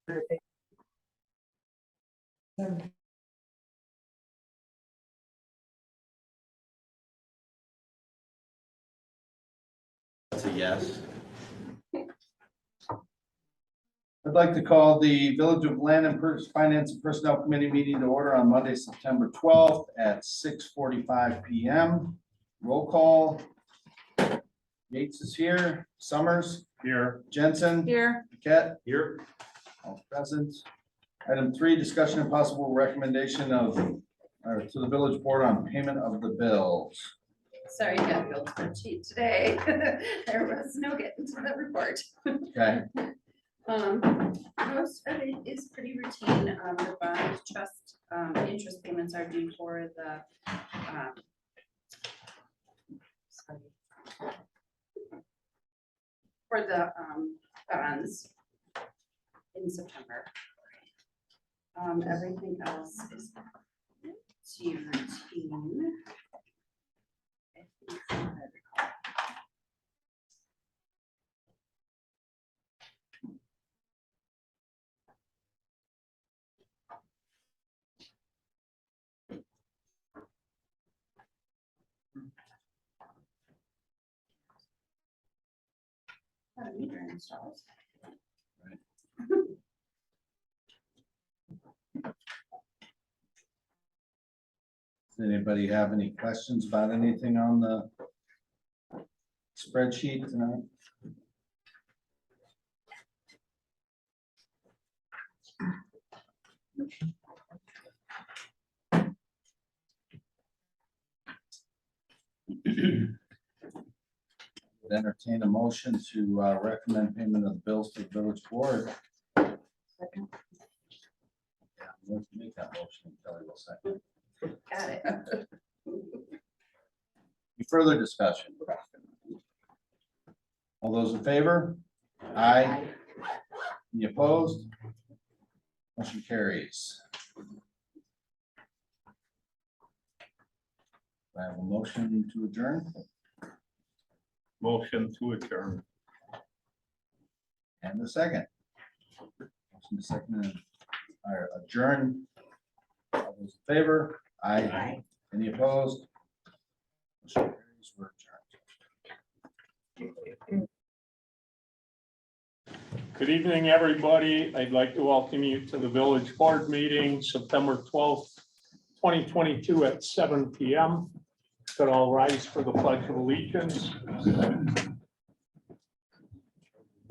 That's a yes. I'd like to call the Village of Land and Finance and Personnel Committee meeting to order on Monday, September 12th at 6:45 PM. Roll call. Yates is here, Summers. Here. Jensen. Here. Paquette. Here. All present. Item 3, discussion and possible recommendation of, to the village board on payment of the bills. Sorry, you got Bill's spreadsheet today. There was no getting to the report. Okay, Most of it is pretty routine. The bond trust, interest payments are due for the, sorry. For the, bonds in September. Everything else is to routine. Meter installs. does anybody have any questions about anything on the spreadsheet tonight? Would entertain a motion to recommend payment of the bills to the village board. Second. Yeah, let's make that motion. Kelly will second. Got it. Any further discussion? All those in favor? Aye. Any opposed? Motion carries. I have a motion to adjourn Motion to adjourn. and a second. Motion to second and adjourn. All those in favor? Aye. Any opposed? Motion carries. We're adjourned. Good evening, everybody. I'd like to welcome you to the village board meeting, September 12th, 2022 at 7 PM. Could all rise for the pledge of allegiance.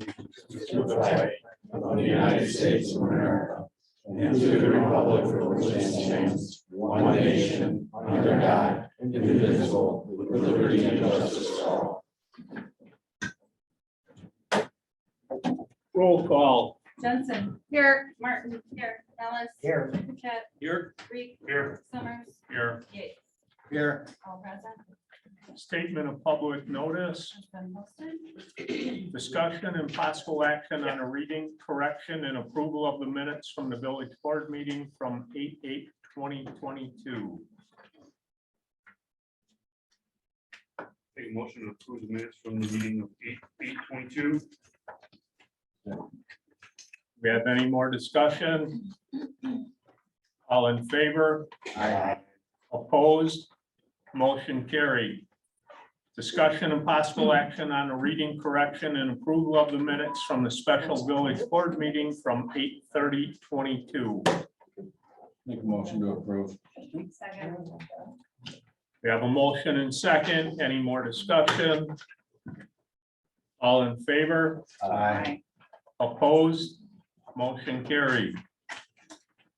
To the flag of the United States of America and to the republic for which it stands, one nation, under God, indivisible, with liberty and justice for all. Roll call. Jensen. Here. Martin. Here. Ellis. Here. Paquette. Here. Reed. Here. Summers. Here. Yates. Here, All present. Statement of public notice. Has been posted. Discussion and possible action on a reading correction and approval of the minutes from the village board meeting from 8/8/2022. Take a motion to approve the minutes from the meeting of 8/8/22. We have any more discussion? All in favor? aye. Opposed? Motion carried. Discussion and possible action on a reading correction and approval of the minutes from the special village board meeting from 8/30/22. Make a motion to approve. Second. We have a motion and second. Any more discussion? All in favor? Aye. Opposed? Motion carried.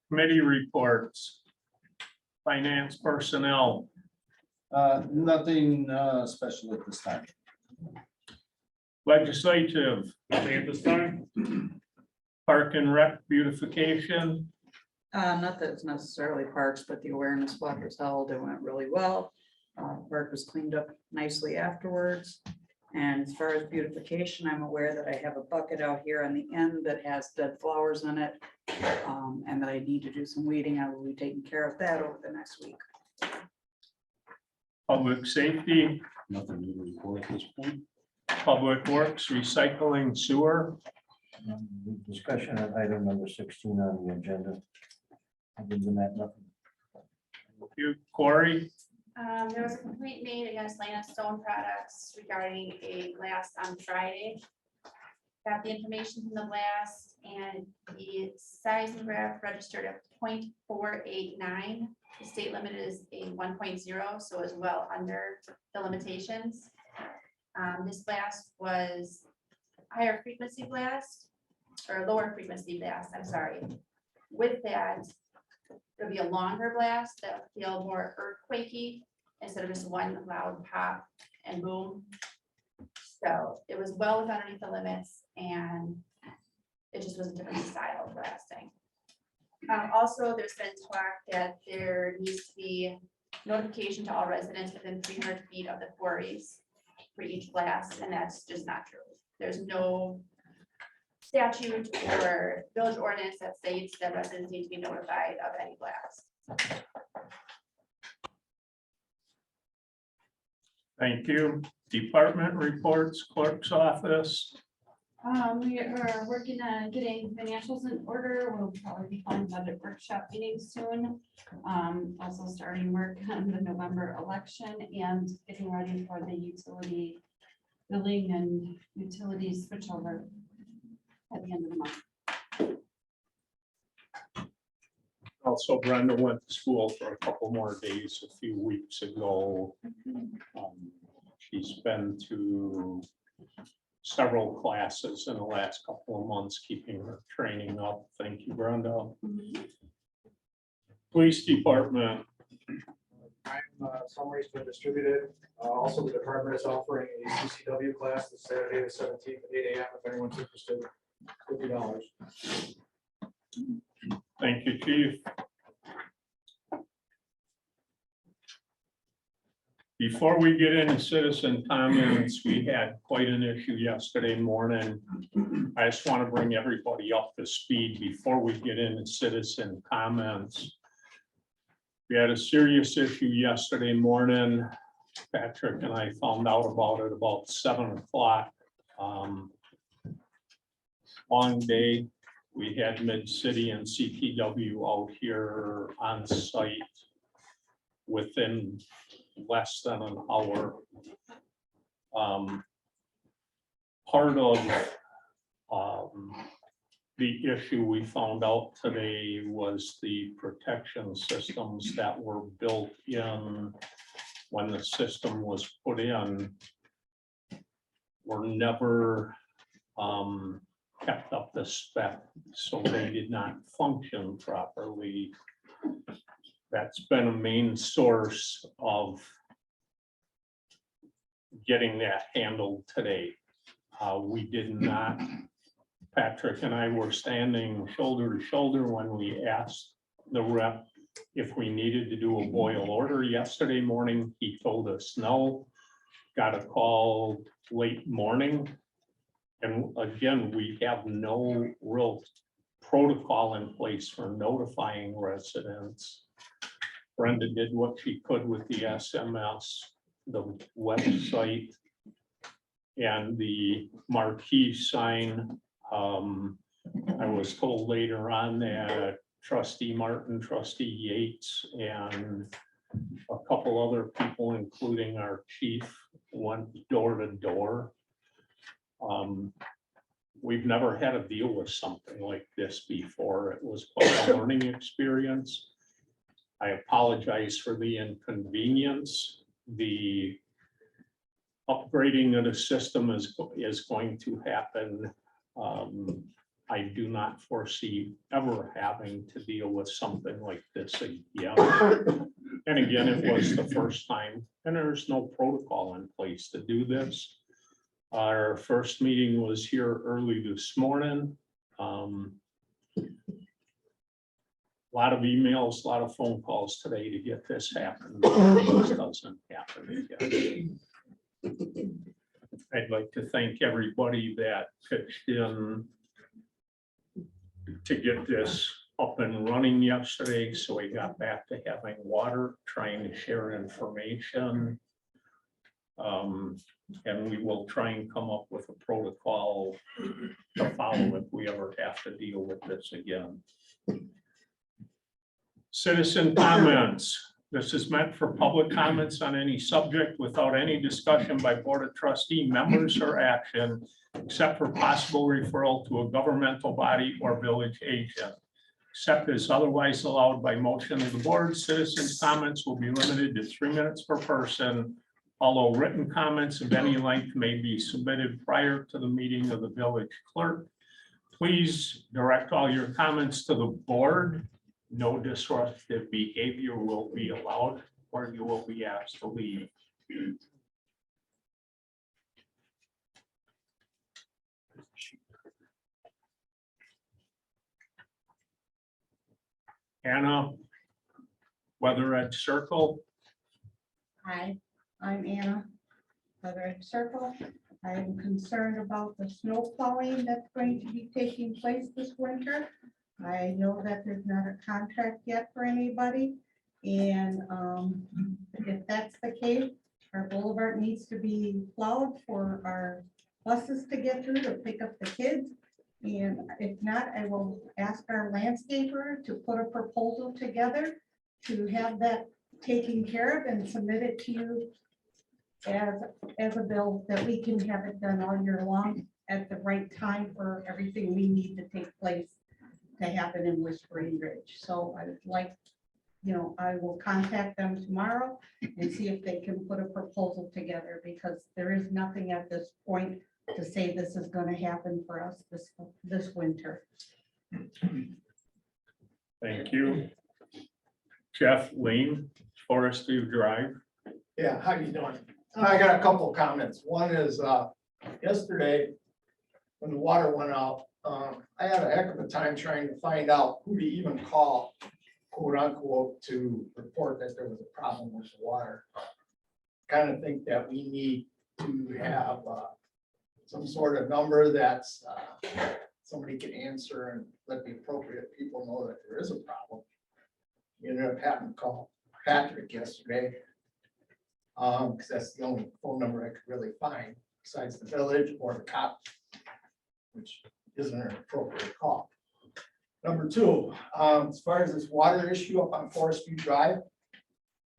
Committee reports. Finance personnel. Nothing special at this time. Legislative. Nothing at this time? Park and Rec beautification. Not that it's necessarily parks, but the awareness walk was held. It went really well. Park was cleaned up nicely afterwards. And as far as beautification, I'm aware that I have a bucket out here on the end that has dead flowers in it. And that I need to do some weeding. I will be taking care of that over the next week. Public safety, Nothing new to report at this point. public works, recycling, sewer. Discussion on item number 16 on the agenda. Other than that, nothing. You, Corey, There was a complaint made against Lana Stone Products regarding a blast on Friday. Got the information from the blast and the seismograph registered at 0.489. The state limit is a 1.0, so it's well under the limitations. This blast was higher frequency blast or lower frequency blast, I'm sorry. With that, it'll be a longer blast that will feel more earthquakey instead of just one loud pop and boom. So it was well within underneath the limits and it just was a different style of blasting. Also, there's been talk that there needs to be notification to all residents within 300 feet of the quarries for each blast, and that's just not true. There's no statute or village ordinance that states that residents need to be notified of any blast. thank you. Department reports, clerk's office. We are working on getting financials in order. We'll probably be on budget workshop meeting soon. Also starting work on the November election and getting ready for the utility billing and utilities switchover at the end of the month. Also, Brenda went to school for a couple more days a few weeks ago. She's been to several classes in the last couple of months, keeping her training up. Thank you, Brenda. Police department, Summary's been distributed. Also, the department is offering a CCW class this Saturday, the 17th at 8 a.m. If anyone's interested, $50. thank you, chief. Before we get into citizen comments, we had quite an issue yesterday morning. I just want to bring everybody up to speed before we get into citizen comments. We had a serious issue yesterday morning. Patrick and I found out about it about 7 o'clock. Long day. We had Mid-City and CTW out here on site within less than an hour. Part of the issue we found out today was the protection systems that were built in when the system was put in were never kept up to spec, so they did not function properly. That's been a main source of getting that handled today. We did not, Patrick and I were standing shoulder to shoulder when we asked the rep if we needed to do a boil order yesterday morning. He told us no. Got a call late morning. And again, we have no real protocol in place for notifying residents. Brenda did what she could with the SMS, the website, and the marquee sign. I was told later on that Trustee Martin, Trustee Yates, and a couple other people, including our chief, went door to door. We've never had to deal with something like this before. It was quite a learning experience. I apologize for the inconvenience. The upgrading of the system is going to happen. I do not foresee ever having to deal with something like this again. And again, it was the first time, and there's no protocol in place to do this. Our first meeting was here early this morning. A lot of emails, a lot of phone calls today to get this happen. This doesn't happen again. I'd like to thank everybody that pitched in to get this up and running yesterday. So we got back to having water, trying to share information. And we will try and come up with a protocol to follow if we ever have to deal with this again. Citizen comments. This is meant for public comments on any subject without any discussion by Board of Trustee members or action, except for possible referral to a governmental body or village agent. Except as otherwise allowed by motion of the board, citizens' comments will be limited to 3 minutes per person. Although written comments of any length may be submitted prior to the meeting of the village clerk. Please direct all your comments to the board. No disruptive behavior will be allowed, or you will be asked to leave. Anna, Weather Edge Circle. Hi, I'm Anna, Weather Edge Circle. I'm concerned about the snow plowing that's going to be taking place this winter. I know that there's not a contract yet for anybody, and if that's the case, our boulevard needs to be plowed for our buses to get through to pick up the kids. And if not, I will ask our landscaper to put a proposal together to have that taken care of and submit it to you as a bill that we can have it done all year long at the right time for everything we need to take place to happen in Whispering Ridge. So I would like, I will contact them tomorrow and see if they can put a proposal together, because there is nothing at this point to say this is going to happen for us this winter. Thank you. Jeff Lane, Forest View Drive. Yeah, how you doing? I got a couple comments. One is, yesterday, when the water went out, I had a heck of a time trying to find out who to even call, quote unquote, to report that there was a problem with the water. Kind of think that we need to have, some sort of number that's, somebody can answer and let the appropriate people know that there is a problem. You ended up having to call Patrick yesterday. Because that's the only phone number I could really find besides the village or the cop, which isn't an appropriate call. Number two, as far as this water issue up on Forest View Drive,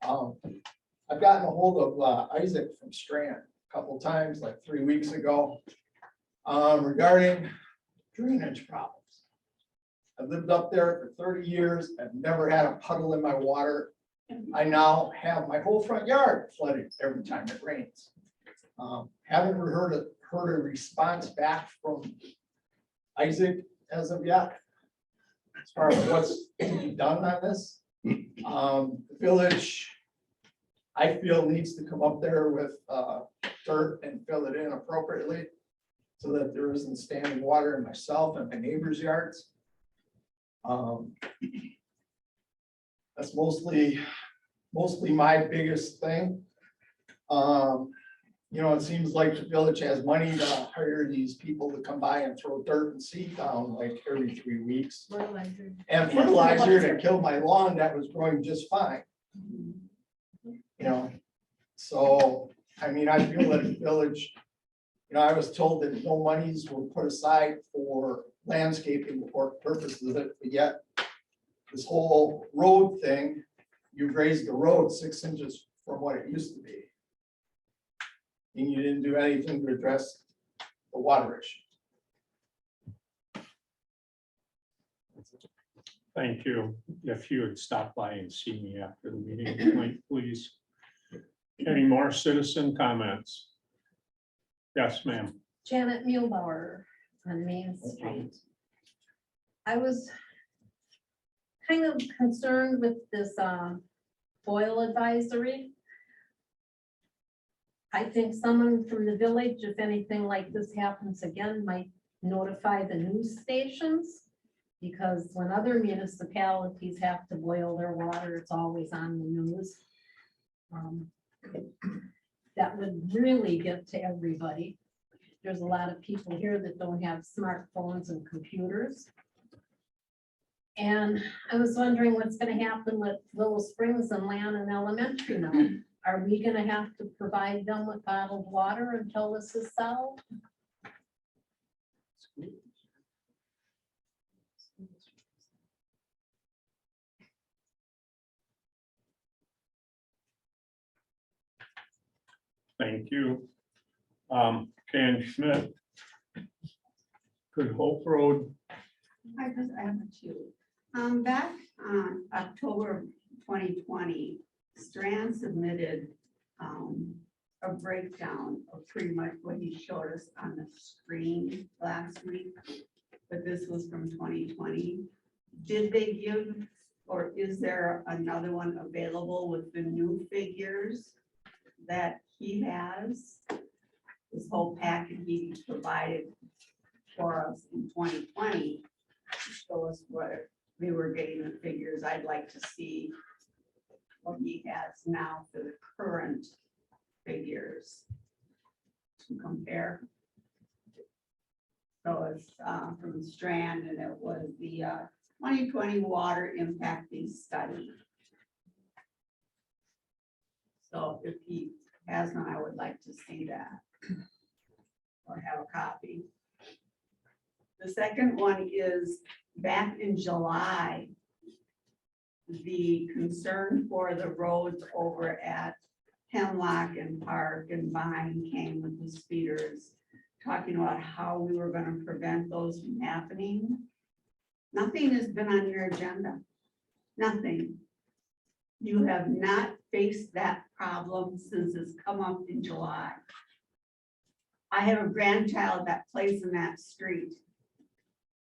I've gotten a hold of Isaac from Strand a couple times, like 3 weeks ago, regarding drainage problems. I've lived up there for 30 years. I've never had a puddle in my water. I now have my whole front yard flooded every time it rains. Haven't heard a response back from Isaac as of yet, as far as what's to be done on this. The village, I feel, needs to come up there with dirt and fill it in appropriately so that there isn't standing water in myself and my neighbors' yards. That's mostly my biggest thing. It seems like the village has money to hire these people to come by and throw dirt and seed down like every 3 weeks. And fertilizer to kill my lawn that was growing just fine. So, I feel that the village, I was told that no monies were put aside for landscaping for purposes of it, but yet this whole road thing, you've raised the road 6 inches from what it used to be. And you didn't do anything to address the water issue. Thank you. If you would stop by and see me after the meeting, please. Any more citizen comments? Yes, ma'am. Janet Muehlbauer on Main Street. I was kind of concerned with this oil advisory. I think someone from the village, if anything like this happens again, might notify the news stations. Because when other municipalities have to boil their water, it's always on the news. That would really get to everybody. There's a lot of people here that don't have smartphones and computers. And I was wondering what's going to happen with Willow Springs and Lannon Elementary now. are we gonna have to provide them with bottled water until this is solved? Thank you. Jan Schmidt. Could Hope Road, I have two. Back on October 2020, Strand submitted a breakdown of pretty much what he showed us on the screen last week. But this was from 2020. Did they give, or is there another one available with the new figures that he has? This whole packet he provided for us in 2020 to show us what we were getting the figures. I'd like to see what he has now for the current figures to compare. So it's from Strand, and it was the 2020 water impact fee study. So if he has one, I would like to see that or have a copy. The second one is back in July, the concern for the roads over at Hemlock and Park and Vine came with the speeders, talking about how we were going to prevent those from happening. Nothing has been on your agenda. Nothing. You have not faced that problem since it's come up in July. I have a grandchild that plays in that street.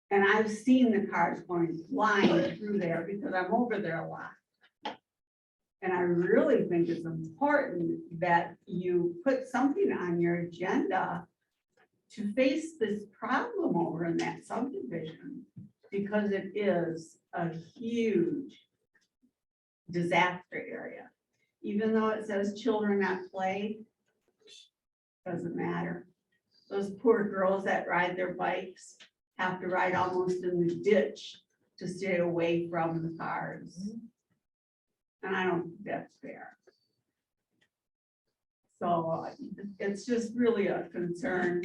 And I've seen the cars going flying through there because I'm over there a lot. And I really think it's important that you put something on your agenda to face this problem over in that subdivision, because it is a huge disaster area. Even though it says children at play, doesn't matter. Those poor girls that ride their bikes have to ride almost in the ditch to stay away from the cars. And I don't think that's fair. So it's just really a concern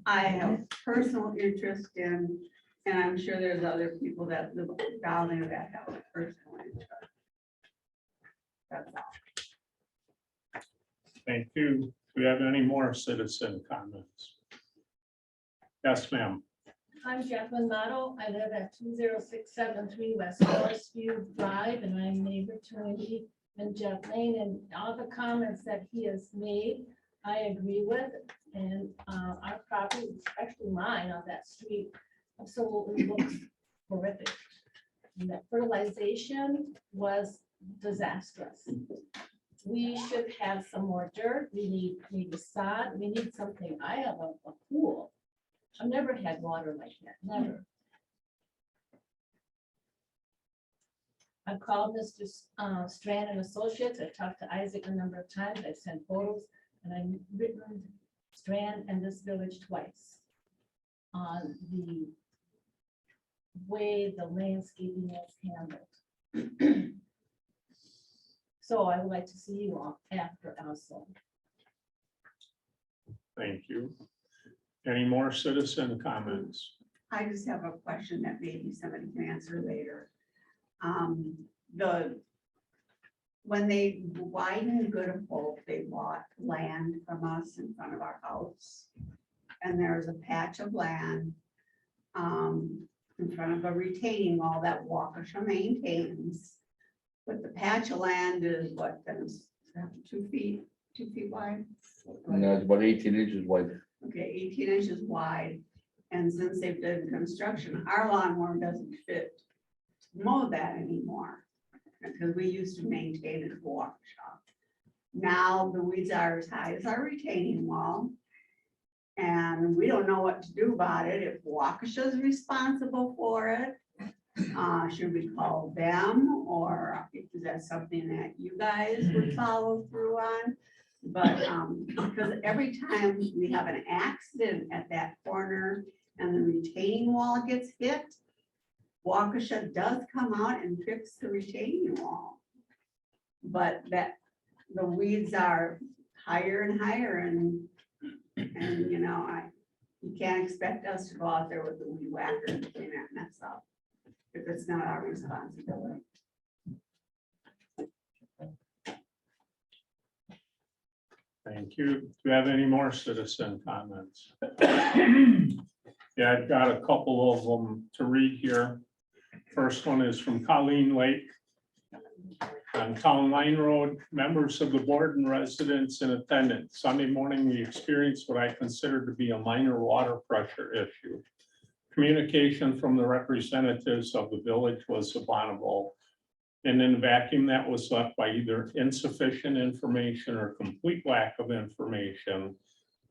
I have personal interest in, and I'm sure there's other people that live down there that have a personal interest. That's all. thank you. Do we have any more citizen comments? Yes, ma'am. I'm Jacqueline Motto. I live at 20673 West Forest View Drive, and I'm neighbor to Wendy and Jeff Lane, and all the comments that he has made, I agree with. And our property, especially mine on that street, absolutely looks horrific. And that fertilization was disastrous. We should have some more dirt. We need maybe sod. We need something. I have a pool. I've never had water like that, never. I've called Mr. Strand and Associates. I've talked to Isaac a number of times. I've sent photos, and I've written Strand and this village twice on the way the landscaping is handled. So I would like to see you all after also. Thank you. Any more citizen comments? I just have a question that maybe somebody can answer later. When they widened Good Hope, they bought land from us in front of our house. And there's a patch of land in front of a retaining wall that Waukesha maintains. But the patch of land is what, then it's 2 feet wide? And that's about 18 inches wide. Okay, 18 inches wide. And since they've done construction, our lawnmower doesn't fit to mow that anymore. Because we used to maintain it at Waukesha. Now the weeds are as high as our retaining wall. And we don't know what to do about it. If Waukesha is responsible for it, should we call them, or is that something that you guys would follow through on? But because every time we have an accident at that corner and the retaining wall gets hit, Waukesha does come out and fix the retaining wall. But that the weeds are higher and higher and you know, you can't expect us to go out there with the weed whacker and clean that mess up if it's not our responsibility. Thank you. Do you have any more citizen comments? Yeah, I've got a couple of them to read here. First one is from Colleen Lake. On Town Line Road, members of the board and residents in attendance. Sunday morning, we experienced what I consider to be a minor water pressure issue. Communication from the representatives of the village was abominable. And in the vacuum that was left by either insufficient information or complete lack of information,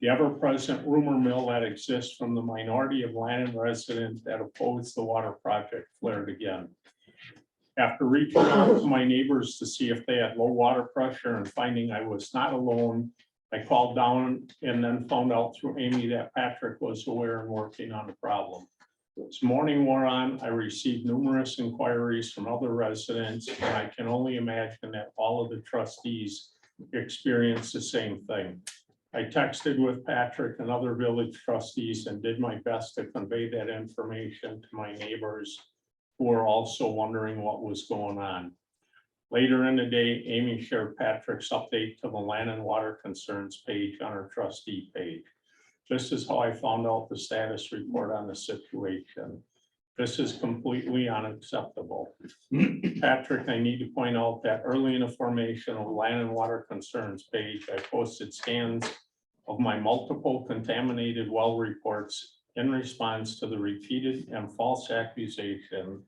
the ever-present rumor mill that exists from the minority of Lannon residents that oppose the water project flared again. After reaching out to my neighbors to see if they had low water pressure and finding I was not alone, I called down and then found out through Amy that Patrick was aware and working on the problem. As morning wore on, I received numerous inquiries from other residents, and I can only imagine that all of the trustees experienced the same thing. I texted with Patrick and other village trustees and did my best to convey that information to my neighbors who are also wondering what was going on. Later in the day, Amy shared Patrick's update to the Land and Water Concerns page on her trustee page. This is how I found out the status report on the situation. This is completely unacceptable. Patrick, I need to point out that early in the formation of Land and Water Concerns page, I posted scans of my multiple contaminated well reports in response to the repeated and false accusation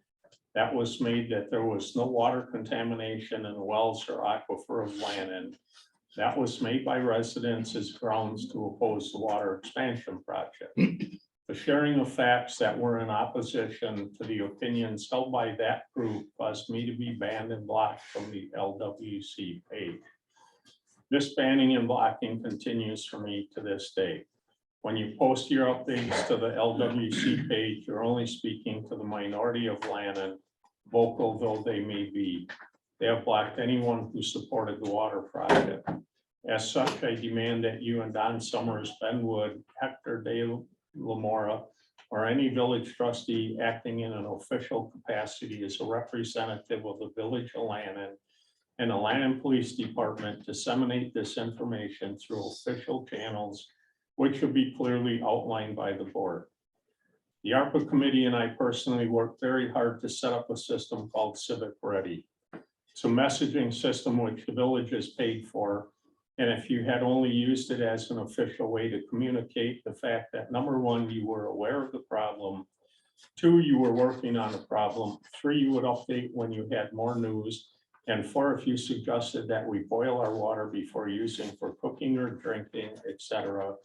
that was made that there was no water contamination in the wells or aquifer of Lannon. That was made by residents as grounds to oppose the water expansion project. The sharing of facts that were in opposition to the opinions held by that group caused me to be banned and blocked from the LWC page. This banning and blocking continues for me to this day. When you post your updates to the LWC page, you're only speaking to the minority of Lannon, vocal though they may be. They have blocked anyone who supported the water project. As such, I demand that you and Don Summers, Ben Wood, Hector De Lamora, or any village trustee acting in an official capacity as a representative of the village of Lannon and the Lannon Police Department disseminate this information through official channels, which should be clearly outlined by the board. The ARPA committee and I personally worked very hard to set up a system called Civic Ready. It's a messaging system which the village is paid for. And if you had only used it as an official way to communicate the fact that number one, you were aware of the problem. Two, you were working on the problem. Three, you would update when you had more news. And four, if you suggested that we boil our water before using for cooking or drinking, etc.,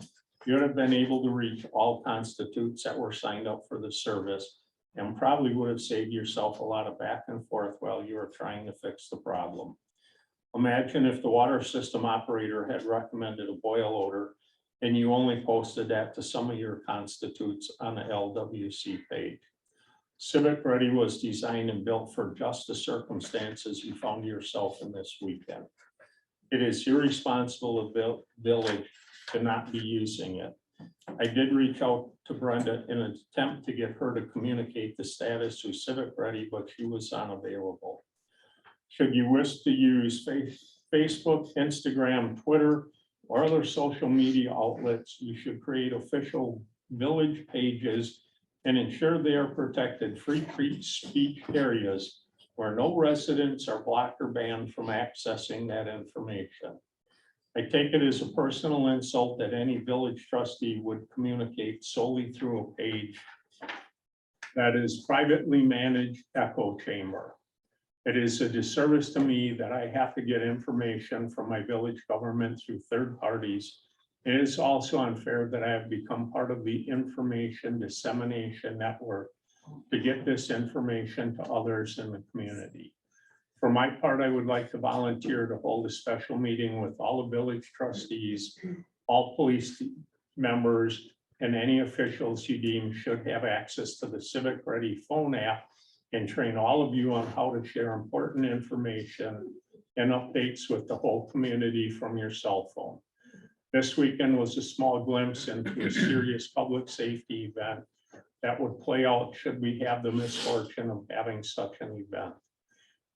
you would have been able to reach all constituents that were signed up for the service and probably would have saved yourself a lot of back and forth while you were trying to fix the problem. Imagine if the water system operator had recommended a boil order and you only posted that to some of your constituents on the LWC page. Civic Ready was designed and built for just the circumstances you found yourself in this weekend. It is irresponsible of the village to not be using it. I did reach out to Brenda in an attempt to get her to communicate the status to Civic Ready, but she was unavailable. Should you wish to use Facebook, Instagram, Twitter, or other social media outlets, you should create official village pages and ensure they are protected free speech areas where no residents are blocked or banned from accessing that information. I take it as a personal insult that any village trustee would communicate solely through a page that is privately managed echo chamber. It is a disservice to me that I have to get information from my village government through third parties. It is also unfair that I have become part of the information dissemination network to get this information to others in the community. For my part, I would like to volunteer to hold a special meeting with all the village trustees, all police members, and any officials you deem should have access to the Civic Ready phone app and train all of you on how to share important information and updates with the whole community from your cell phone. This weekend was a small glimpse into a serious public safety event that would play out should we have the misfortune of having such an event.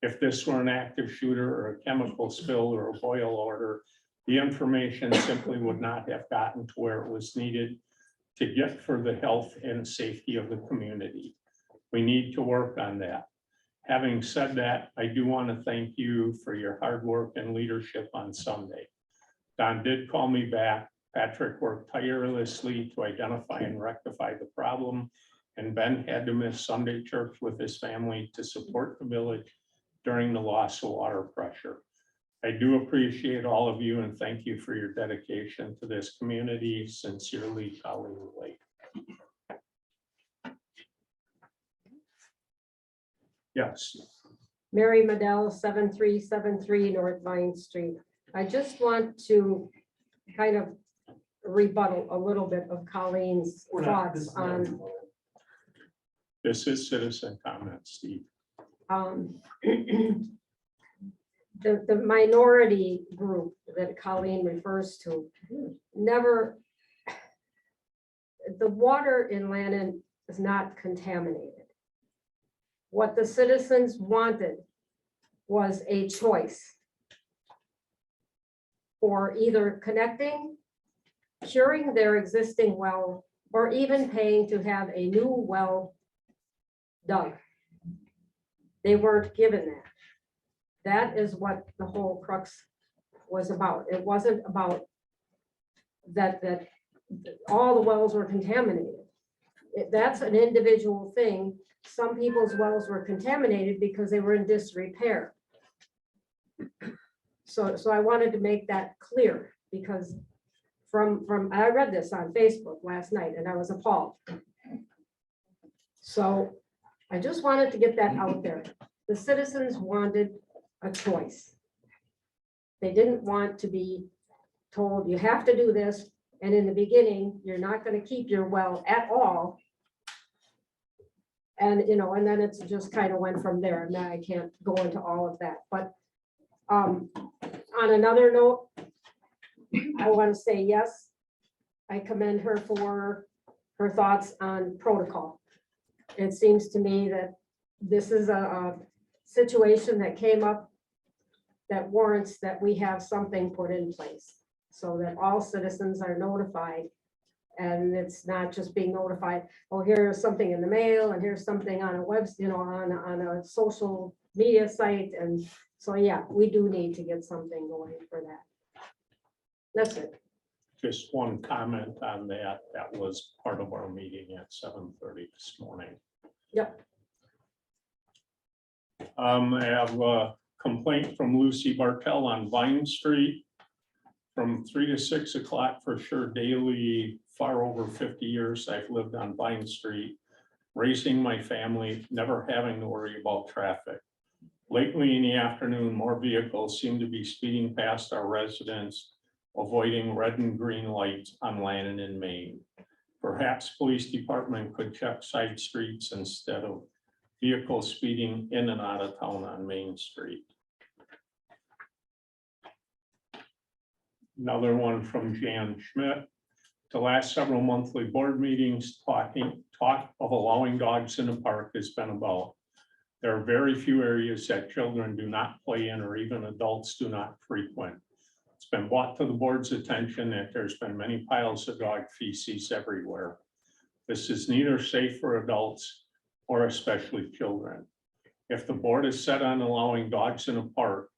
If this were an active shooter or a chemical spill or a boil order, the information simply would not have gotten to where it was needed to get for the health and safety of the community. We need to work on that. Having said that, I do want to thank you for your hard work and leadership on Sunday. Don did call me back. Patrick worked tirelessly to identify and rectify the problem, and Ben had to miss Sunday church with his family to support the village during the loss of water pressure. I do appreciate all of you and thank you for your dedication to this community. Sincerely, Colleen Lake. Yes. Mary Medell, 7373 North Vine Street. I just want to kind of rebuttal a little bit of Colleen's thoughts on This is citizen comment, Steve. The minority group that Colleen refers to never, the water in Lannon is not contaminated. What the citizens wanted was a choice for either connecting, curing their existing well, or even paying to have a new well dug. They weren't given that. That is what the whole crux was about. It wasn't about that all the wells were contaminated. That's an individual thing. Some people's wells were contaminated because they were in disrepair. So I wanted to make that clear because I read this on Facebook last night and I was appalled. So I just wanted to get that out there. The citizens wanted a choice. They didn't want to be told you have to do this. And in the beginning, you're not going to keep your well at all. And, and then it's just kind of went from there. And I can't go into all of that, but on another note, I want to say, yes, I commend her for her thoughts on protocol. It seems to me that this is a situation that came up that warrants that we have something put in place so that all citizens are notified. And it's not just being notified, oh, here's something in the mail and here's something on a web, on a social media site. And so, yeah, we do need to get something going for that. That's it. Just one comment on that. That was part of our meeting at 7:30 this morning. Yep. I have a complaint from Lucy Bartell on Vine Street from 3 to 6 o'clock for sure daily. Far over 50 years I've lived on Vine Street, raising my family, never having to worry about traffic. Lately in the afternoon, more vehicles seem to be speeding past our residents, avoiding red and green lights on Lannon and Main. Perhaps police department could check side streets instead of vehicles speeding in and out of town on Main Street. Another one from Jan Schmidt. The last several monthly board meetings talk of allowing dogs in the park has been about. There are very few areas that children do not play in or even adults do not frequent. It's been brought to the board's attention that there's been many piles of dog feces everywhere. This is neither safe for adults or especially children. If the board is set on allowing dogs in a park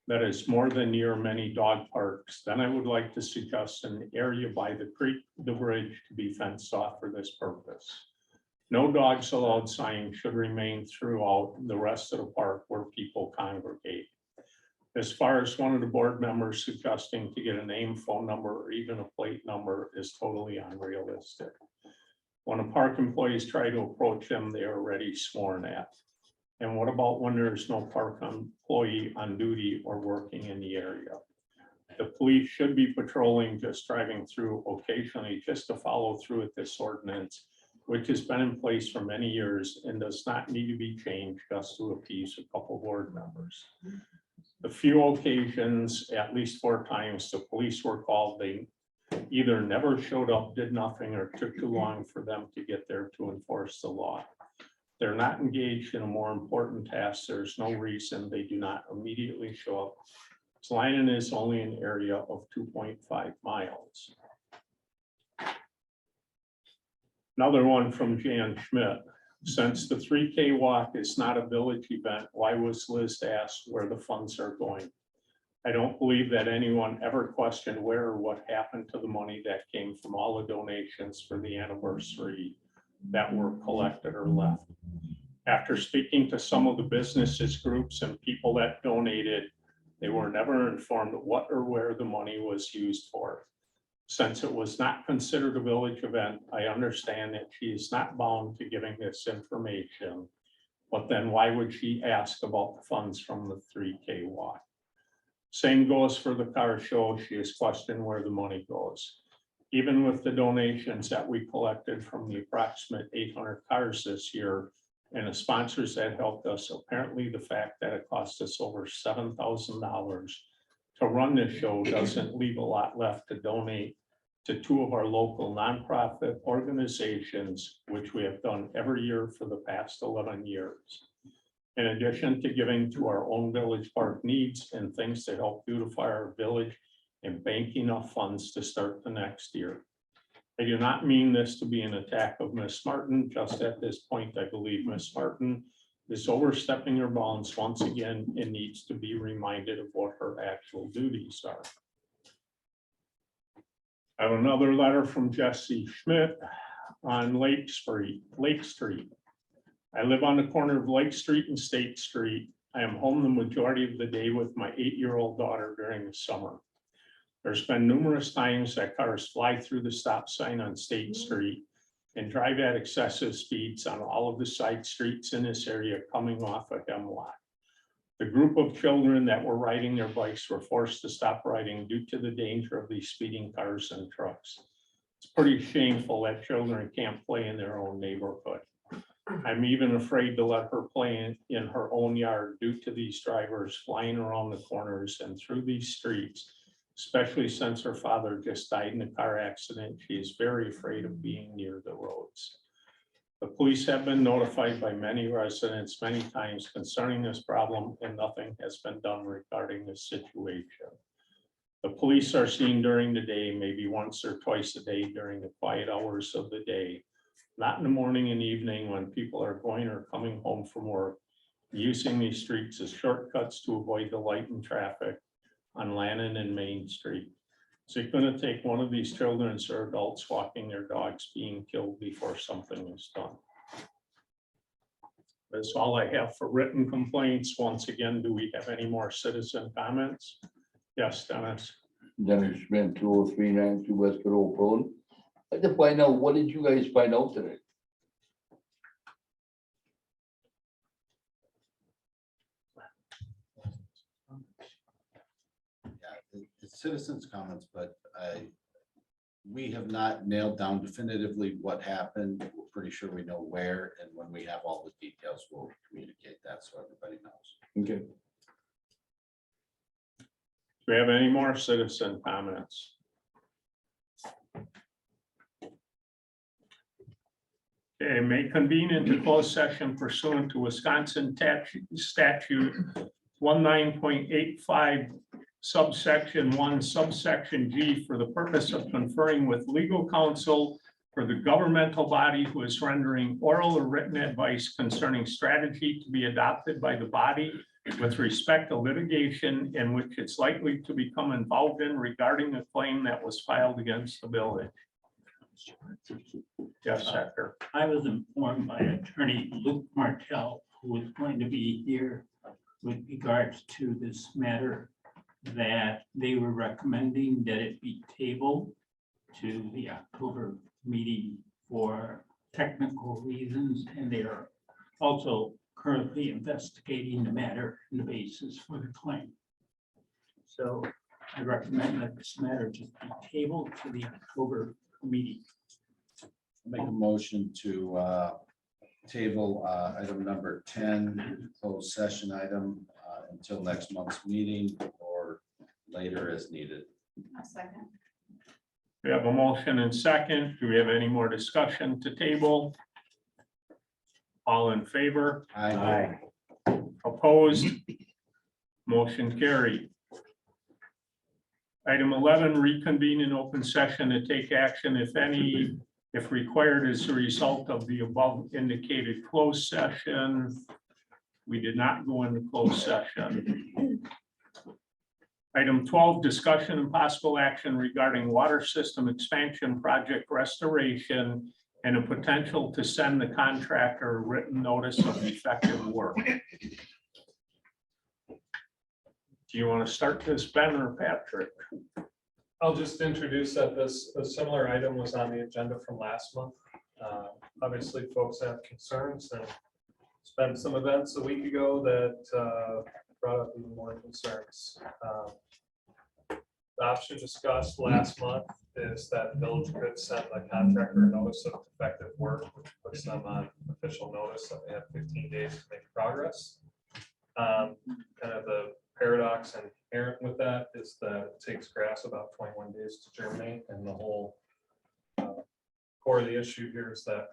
that is more than near many dog parks, then I would like to suggest an area by the creek, the bridge to be fenced off for this purpose. No dogs allowed sign should remain throughout the rest of the park where people congregate. As far as one of the board members suggesting to get a name, phone number, or even a plate number is totally unrealistic. When a park employees try to approach them, they are already sworn at. And what about when there's no park employee on duty or working in the area? The police should be patrolling, just driving through occasionally, just to follow through with this ordinance, which has been in place for many years and does not need to be changed just to appease a couple board members. The few occasions, at least 4 times, the police were called, they either never showed up, did nothing, or took too long for them to get there to enforce the law. They're not engaged in a more important task. There's no reason they do not immediately show up. Lyman is only an area of 2.5 miles. Another one from Jan Schmidt. Since the 3K walk is not a village event, why was Liz asked where the funds are going? I don't believe that anyone ever questioned where or what happened to the money that came from all the donations for the anniversary that were collected or left. After speaking to some of the businesses, groups, and people that donated, they were never informed what or where the money was used for. Since it was not considered a village event, I understand that she is not bound to giving this information. But then why would she ask about the funds from the 3K walk? Same goes for the car show. She has questioned where the money goes. Even with the donations that we collected from the approximate 800 cars this year and the sponsors that helped us, apparently the fact that it cost us over $7,000 to run this show doesn't leave a lot left to donate to 2 of our local nonprofit organizations, which we have done every year for the past 11 years. In addition to giving to our own village park needs and things to help beautify our village and bank enough funds to start the next year. I do not mean this to be an attack of Miss Martin. Just at this point, I believe Miss Martin is overstepping her bounds once again and needs to be reminded of what her actual duties are. I have another letter from Jesse Schmidt on Lake Street. I live on the corner of Lake Street and State Street. I am home the majority of the day with my 8-year-old daughter during the summer. There's been numerous times that cars fly through the stop sign on State Street and drive at excessive speeds on all of the side streets in this area coming off of Hemlock. The group of children that were riding their bikes were forced to stop riding due to the danger of these speeding cars and trucks. It's pretty shameful that children can't play in their own neighborhood. I'm even afraid to let her play in her own yard due to these drivers flying around the corners and through these streets, especially since her father just died in a car accident. She is very afraid of being near the roads. The police have been notified by many residents many times concerning this problem, and nothing has been done regarding this situation. The police are seen during the day, maybe once or twice a day during the quiet hours of the day, not in the morning and evening when people are going or coming home from work, using these streets as shortcuts to avoid the light and traffic on Lannon and Main Street. Is it going to take one of these children or adults walking their dogs being killed before something is done? That's all I have for written complaints. Once again, do we have any more citizen comments? Yes, Dennis. Dennis Schmidt, 2039 West Grove Road. I'd like to find out, what did you guys find out today? It's citizens' comments, but we have not nailed down definitively what happened. We're pretty sure we know where, and when we have all the details, we'll communicate that so everybody knows. Okay. Do we have any more citizen comments? Okay, may convene into closed session pursuant to Wisconsin statute 19.85 subsection 1 subsection G for the purpose of conferring with legal counsel for the governmental body who is rendering oral or written advice concerning strategy to be adopted by the body with respect to litigation in which it's likely to become involved in regarding a claim that was filed against the village. Yes, Secretary. I was informed by attorney Luke Martell, who is going to be here with regards to this matter, that they were recommending that it be tabled to the October meeting for technical reasons, and they are also currently investigating the matter and the basis for the claim. So I recommend that this matter just be tabled to the October meeting. Make a motion to table item number 10, closed session item, until next month's meeting or later as needed. I'll second. We have a motion and second. Do we have any more discussion to table? All in favor? Aye. Opposed? Motion carried. Item 11, reconvene in open session to take action, if any, if required as a result of the above indicated closed session. We did not go into closed session. Item 12, discussion and possible action regarding water system expansion project restoration and a potential to send the contractor a written notice of effective work. Do you want to start this, Ben or Patrick? I'll just introduce that a similar item was on the agenda from last month. Obviously, folks have concerns, and there's been some events a week ago that brought up even more concerns. The option discussed last month is that the village could send the contractor a notice of effective work, which puts them on official notice that they have 15 days to make progress. Kind of the paradox inherent with that is that it takes grass about 21 days to germinate, and the whole core of the issue here is that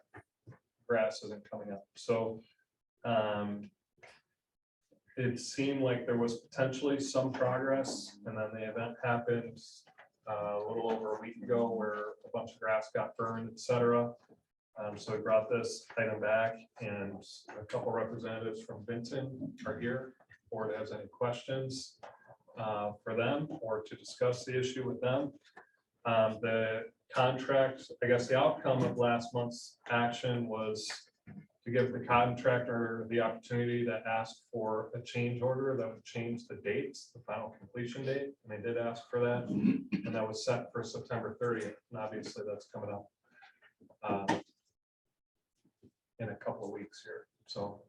grass isn't coming up. So it seemed like there was potentially some progress, and then the event happened a little over a week ago where a bunch of grass got burned, etc. So we brought this item back, and a couple representatives from Vinton are here. If the board has any questions for them or to discuss the issue with them. The contract, I guess the outcome of last month's action was to give the contractor the opportunity to ask for a change order that would change the dates, the final completion date, and they did ask for that, and that was set for September 30th, and obviously that's coming up in a couple of weeks here, so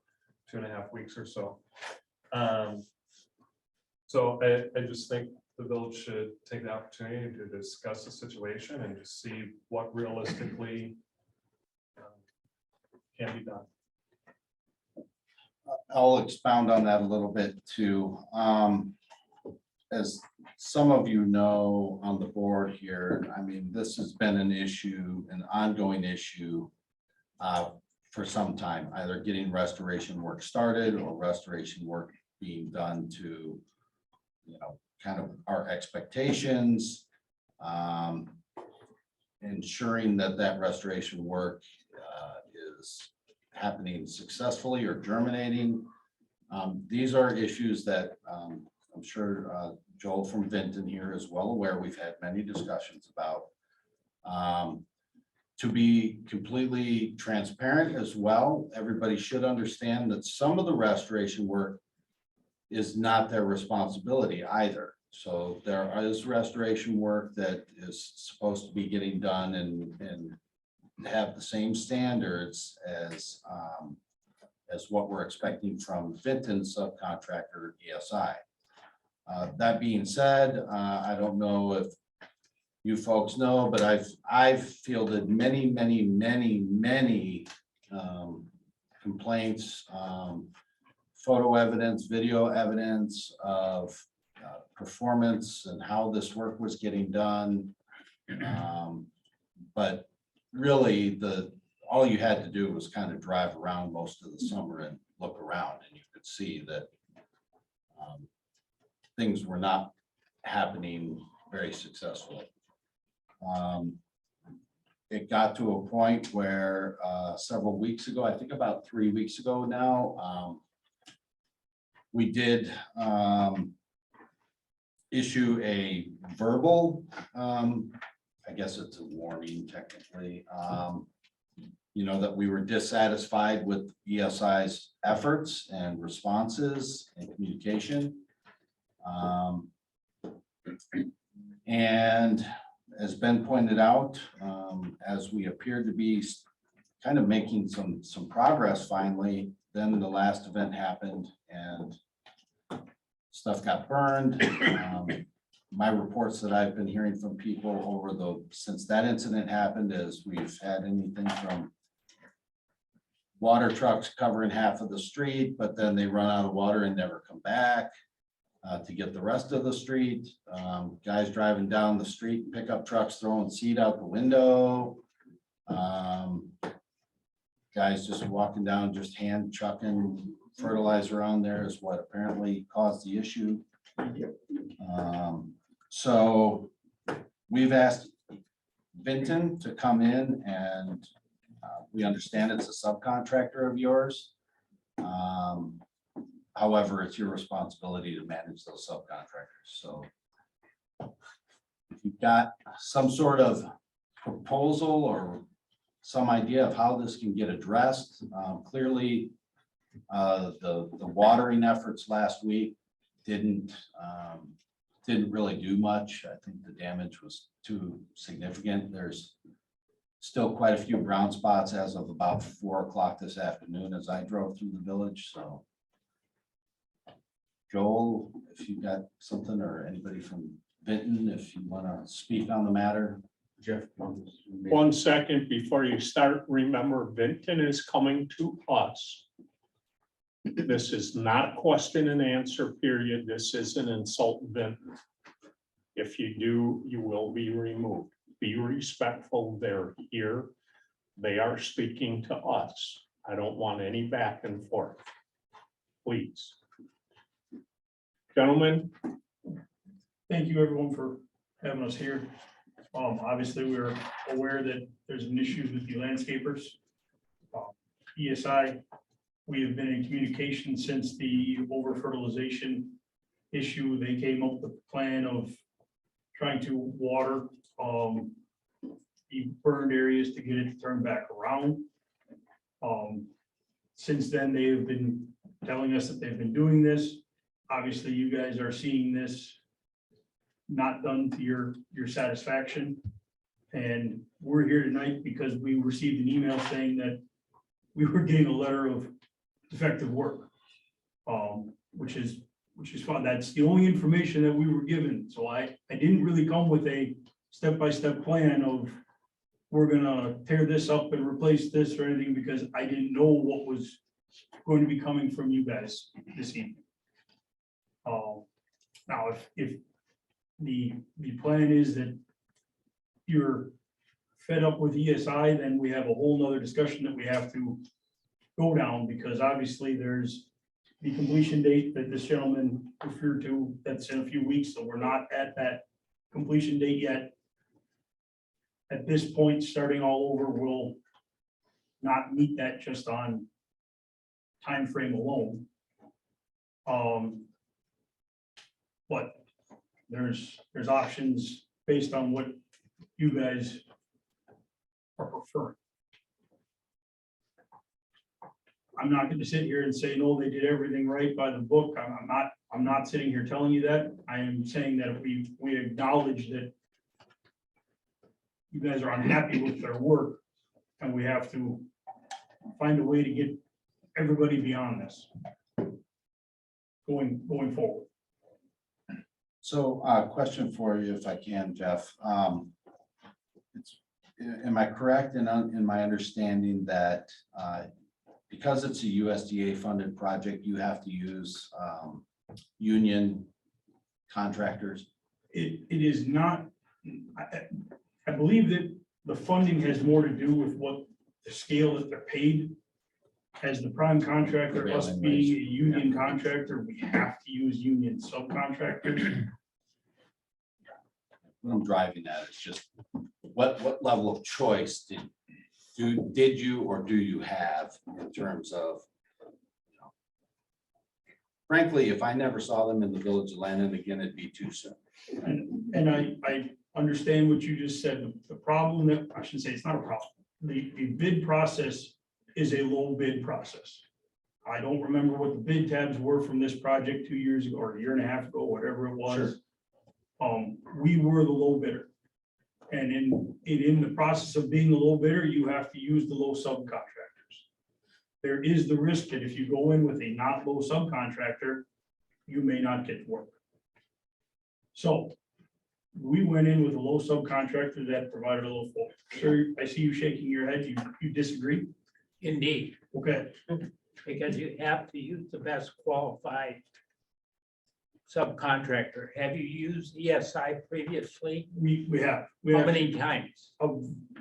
2.5 weeks or so. So I just think the village should take the opportunity to discuss the situation and just see what realistically can be done. I'll expound on that a little bit too. As some of you know on the board here, I mean, this has been an issue, an ongoing issue for some time, either getting restoration work started or restoration work being done to, you know, kind of our expectations, ensuring that that restoration work is happening successfully or germinating. These are issues that I'm sure Joel from Vinton here is well aware. We've had many discussions about. To be completely transparent as well, everybody should understand that some of the restoration work is not their responsibility either. So there is restoration work that is supposed to be getting done and have the same standards as what we're expecting from Vinton subcontractor ESI. That being said, I don't know if you folks know, but I've fielded many complaints, photo evidence, video evidence of performance and how this work was getting done. But really, all you had to do was kind of drive around most of the summer and look around, and you could see that things were not happening very successfully. It got to a point where several weeks ago, I think about 3 weeks ago now, we did issue a verbal, I guess it's a warning technically, you know, that we were dissatisfied with ESI's efforts and responses and communication. And as Ben pointed out, as we appeared to be kind of making some progress finally, then the last event happened and stuff got burned. My reports that I've been hearing from people since that incident happened is we've had anything from water trucks covering half of the street, but then they run out of water and never come back to get the rest of the street. Guys driving down the street, pickup trucks throwing seed out the window. Guys just walking down, just hand chucking fertilizer on there is what apparently caused the issue. So we've asked Vinton to come in and we understand it's a subcontractor of yours. However, it's your responsibility to manage those subcontractors, so. If you've got some sort of proposal or some idea of how this can get addressed, clearly the watering efforts last week didn't really do much. I think the damage was too significant. There's still quite a few brown spots as of about 4 o'clock this afternoon as I drove through the village, so. Joel, if you've got something, or anybody from Vinton, if you want to speak on the matter. Jeff. 1 second before you start, remember Vinton is coming to us. This is not a question and answer period. This is an insult Vinton. If you do, you will be removed. Be respectful. They're here. They are speaking to us. I don't want any back and forth. Please. Gentlemen. Thank you, everyone, for having us here. Obviously, we're aware that there's an issue with the landscapers. ESI, we have been in communication since the over fertilization issue. They came up with a plan of trying to water the burned areas to get it to turn back around. Since then, they have been telling us that they've been doing this. Obviously, you guys are seeing this not done to your satisfaction. And we're here tonight because we received an email saying that we were getting a letter of defective work. Which is fine. That's the only information that we were given. So I didn't really come with a step-by-step plan of we're gonna tear this up and replace this or anything, because I didn't know what was going to be coming from you guys this evening. Now, if the plan is that you're fed up with ESI, then we have a whole nother discussion that we have to go down, because obviously there's the completion date that this gentleman referred to, that's in a few weeks, so we're not at that completion date yet. At this point, starting all over will not meet that just on time frame alone. But there's options based on what you guys are preferring. I'm not going to sit here and say, no, they did everything right by the book. I'm not sitting here telling you that. I am saying that we acknowledge that you guys are unhappy with their work, and we have to find a way to get everybody beyond this going forward. So question for you, if I can, Jeff. Am I correct in my understanding that because it's a USDA funded project, you have to use union contractors? It is not, I believe that the funding has more to do with what the scale that they're paid. As the prime contractor, us being a union contractor, we have to use union subcontractors. What I'm driving at is just what level of choice did you or do you have in terms of, you know, frankly, if I never saw them in the village of Landon again, it'd be too soon. And I understand what you just said. The problem that, I should say, it's not a problem. The bid process is a low bid process. I don't remember what the bid tabs were from this project 2 years ago or a year and a half ago, whatever it was. Sure. We were the low bidder. And in the process of being the low bidder, you have to use the low subcontractors. There is the risk that if you go in with a not low subcontractor, you may not get work. So we went in with a low subcontractor that provided a low flow. Sir, I see you shaking your head. You disagree? Indeed, Okay, because you have to use the best qualified subcontractor. Have you used ESI previously? we have. How many times?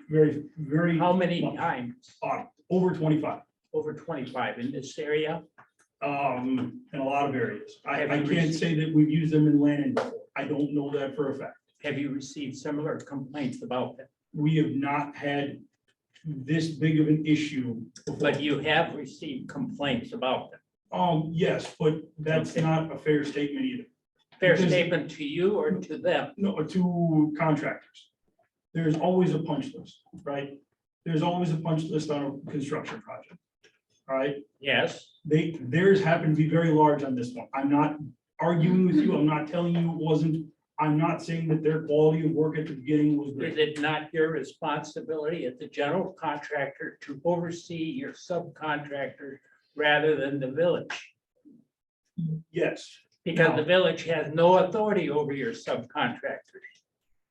Very, How many times? over 25, Over 25 in this area? in a lot of areas. I Have you can't received- say that we've used them in Lannon before. I don't know that for a fact. Have you received similar complaints about them? We have not had this big of an issue. before. But you have received complaints about them. Yes, but that's Okay. not a fair statement either. Fair Because- statement to you or to them? No, to contractors. There's always a punch list, right? There's always a punch list on a construction project. All right, Yes, theirs happened to be very large on this one. I'm not arguing with you. I'm not telling you it wasn't. I'm not saying that their quality of work at the beginning was is great. it not your responsibility as the general contractor to oversee your subcontractor rather than the village? Yes, Because the village has no authority over your subcontractors.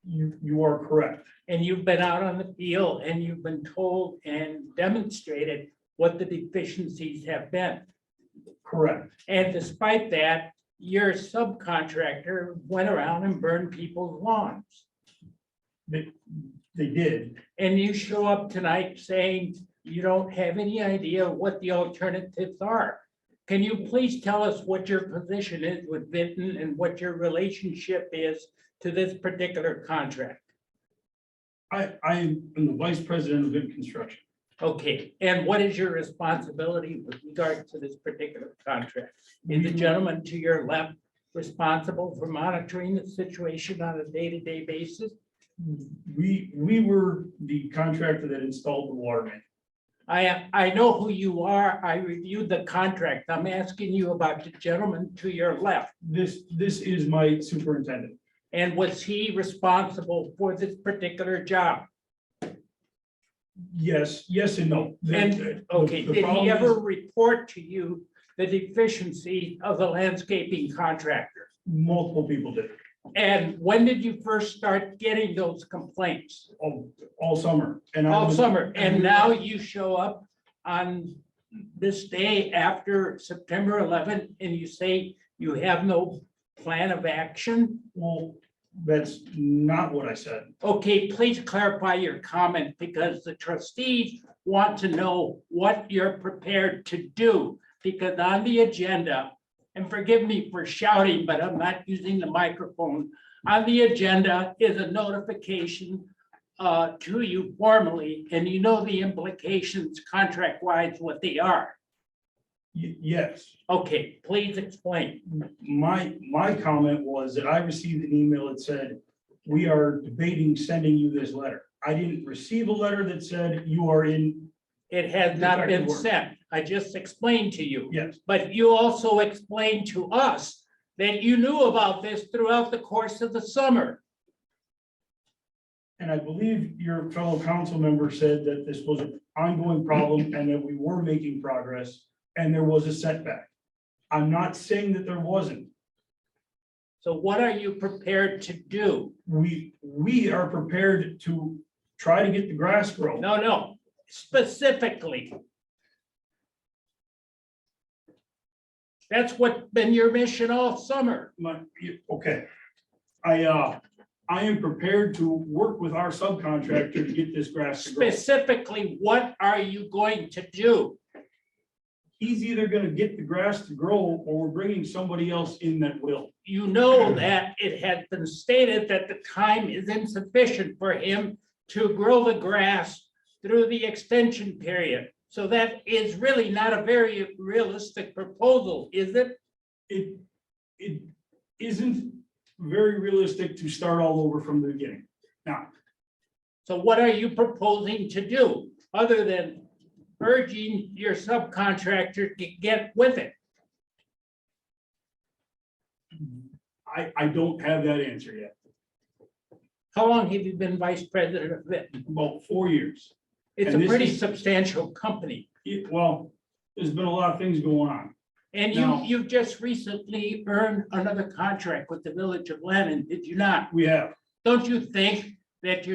you are correct. And you've been out on the field and you've been told and demonstrated what the deficiencies have been. Correct. And despite that, your subcontractor went around and burned people's lawns. They did. And you show up tonight saying you don't have any idea what the alternatives are. Can you please tell us what your position is with Vinton and what your relationship is to this particular contract? I am the vice president of Vin Construction. Okay, and what is your responsibility with regard to this particular contract? Is the gentleman to your left responsible for monitoring the situation on a day-to-day basis? We were the contractor that installed the water main. I know who you are. I reviewed the contract. I'm asking you about the gentleman to your left. This is my superintendent. And was he responsible for this particular job? Yes and no. And, okay, The did problem he ever is report to you the deficiency of the landscaping contractor? multiple people did, And when did you first start getting those complaints? all summer. And I All was- summer, and now you show up on this day after September 11th and you say you have no plan of action? Well, that's not what I said. Okay, please clarify your comment because the trustees want to know what you're prepared to do. Because on the agenda, and forgive me for shouting, but I'm not using the microphone. On the agenda is a notification to you formally, and you know the implications contract-wise, what they are. Yes, Okay, please explain. my comment was that I received an email that said, we are debating sending you this letter. I didn't receive a letter that said you are in, It has not been Defective work. sent. I just explained to you. yes, But you also explained to us that you knew about this throughout the course of the summer. and I believe your fellow council member said that this was an ongoing problem and that we were making progress and there was a setback. I'm not saying that there wasn't. So what are you prepared to do? We are prepared to try to get the grass grown. No, specifically. That's what's been your mission all summer. Okay. I am prepared to work with our subcontractor to get this grass to grow. Specifically, what are you going to do? He's either gonna get the grass to grow or we're bringing somebody else in that will. You know that it has been stated that the time is insufficient for him to grow the grass through the extension period. So that is really not a very realistic proposal, is it? It isn't very realistic to start all over from the beginning. Now, So what are you proposing to do, other than urging your subcontractor to get with it? I don't have that answer yet. How long have you been vice president of it? About 4 years. It's And a this pretty is- substantial company. Well, there's been a lot of things going on. And No. you just recently earned another contract with the village of Lennon, did you not? We have, Don't you think that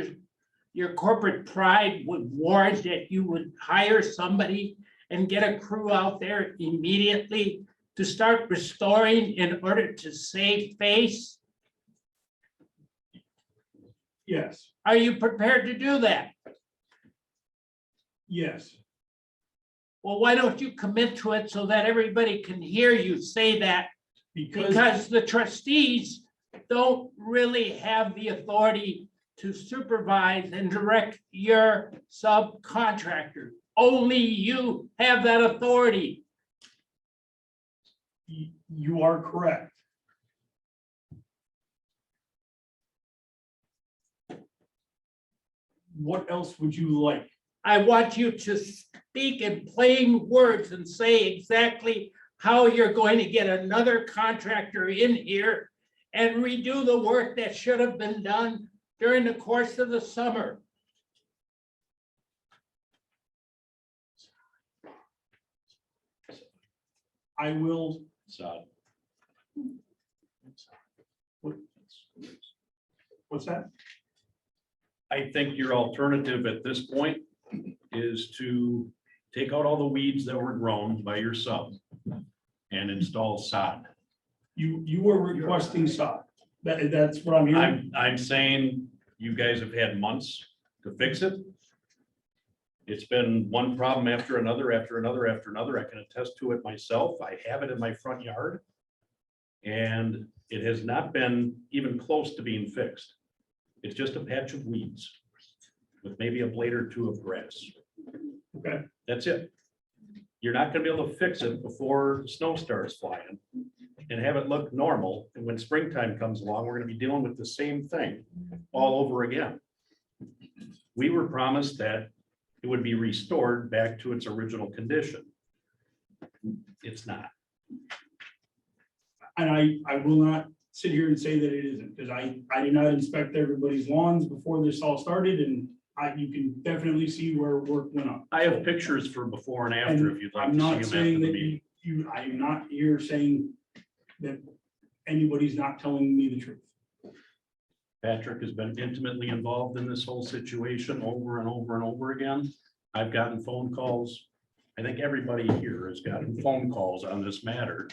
your corporate pride would warrant that you would hire somebody and get a crew out there immediately to start restoring in order to save face? Yes, Are you prepared to do that? yes. Well, why don't you commit to it so that everybody can hear you say that? Because the trustees don't really have the authority to supervise and direct your subcontractor. Only you have that authority. You are correct. What else would you like? I want you to speak in plain words and say exactly how you're going to get another contractor in here and redo the work that should have been done during the course of the summer. I will. So What's that? I think your alternative at this point is to take out all the weeds that were grown by your sub and install sod. You were requesting sod. That's what I'm hearing. I'm saying you guys have had months to fix it. It's been one problem after another, after another, after another. I can attest to it myself. I have it in my front yard. And it has not been even close to being fixed. It's just a patch of weeds with maybe a blade or two of grass. Okay. That's it. You're not gonna be able to fix it before snow starts flying and have it look normal. And when springtime comes along, we're gonna be dealing with the same thing all over again. We were promised that it would be restored back to its original condition. It's not. And I will not sit here and say that it isn't, because I did not inspect everybody's lawns before this all started, and you can definitely see where work went on. I have pictures for before and after if you'd like I'm to see not them after saying the that meeting. I am not here saying that anybody's not telling me the truth. Patrick has been intimately involved in this whole situation over and over and over again. I've gotten phone calls. I think everybody here has gotten phone calls on this matter.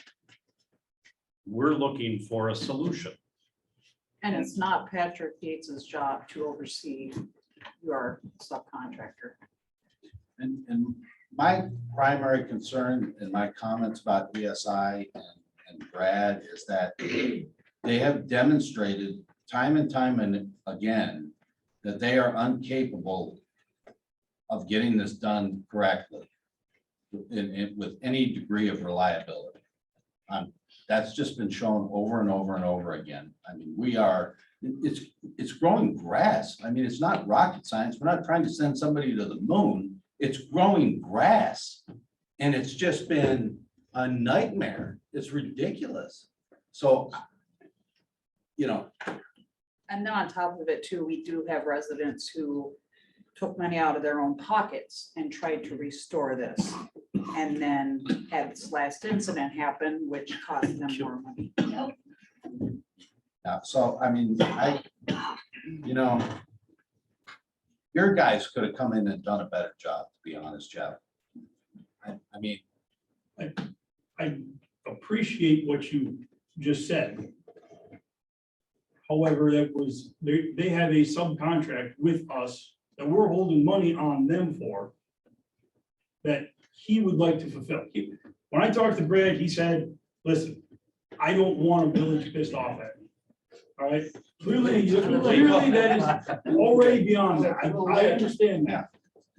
We're looking for a solution. And it's not Patrick Gates's job to oversee your subcontractor. And my primary concern in my comments about ESI and Brad is that they have demonstrated time and time and again that they are incapable of getting this done correctly with any degree of reliability. That's just been shown over and over and over again. I mean, it's growing grass. I mean, it's not rocket science. We're not trying to send somebody to the moon. It's growing grass. And it's just been a nightmare. It's ridiculous. So, you know. And then on top of it too, we do have residents who took money out of their own pockets and tried to restore this. And then had this last incident happen, which cost them more money. Yeah, so I mean, your guys could have come in and done a better job, to be honest, Jeff. I mean, I appreciate what you just said. However, they have a subcontract with us that we're holding money on them for that he would like to fulfill. When I talked to Brad, he said, listen, I don't want a village pissed off at me. All right, clearly that is already beyond that. I understand that.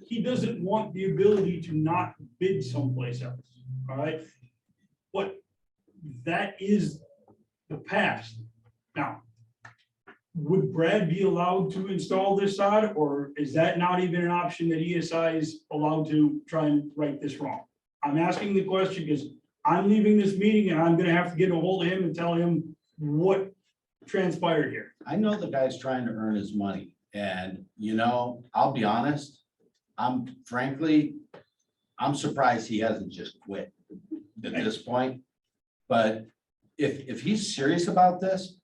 He doesn't want the ability to not bid someplace else, all right? But that is the past. Now, would Brad be allowed to install this sod, or is that not even an option that ESI is allowed to try and right this wrong? I'm asking the question because I'm leaving this meeting and I'm gonna have to get a hold of him and tell him what transpired here. I know the guy's trying to earn his money and, I'll be honest, I'm surprised he hasn't just quit at this point. But if he's serious about this,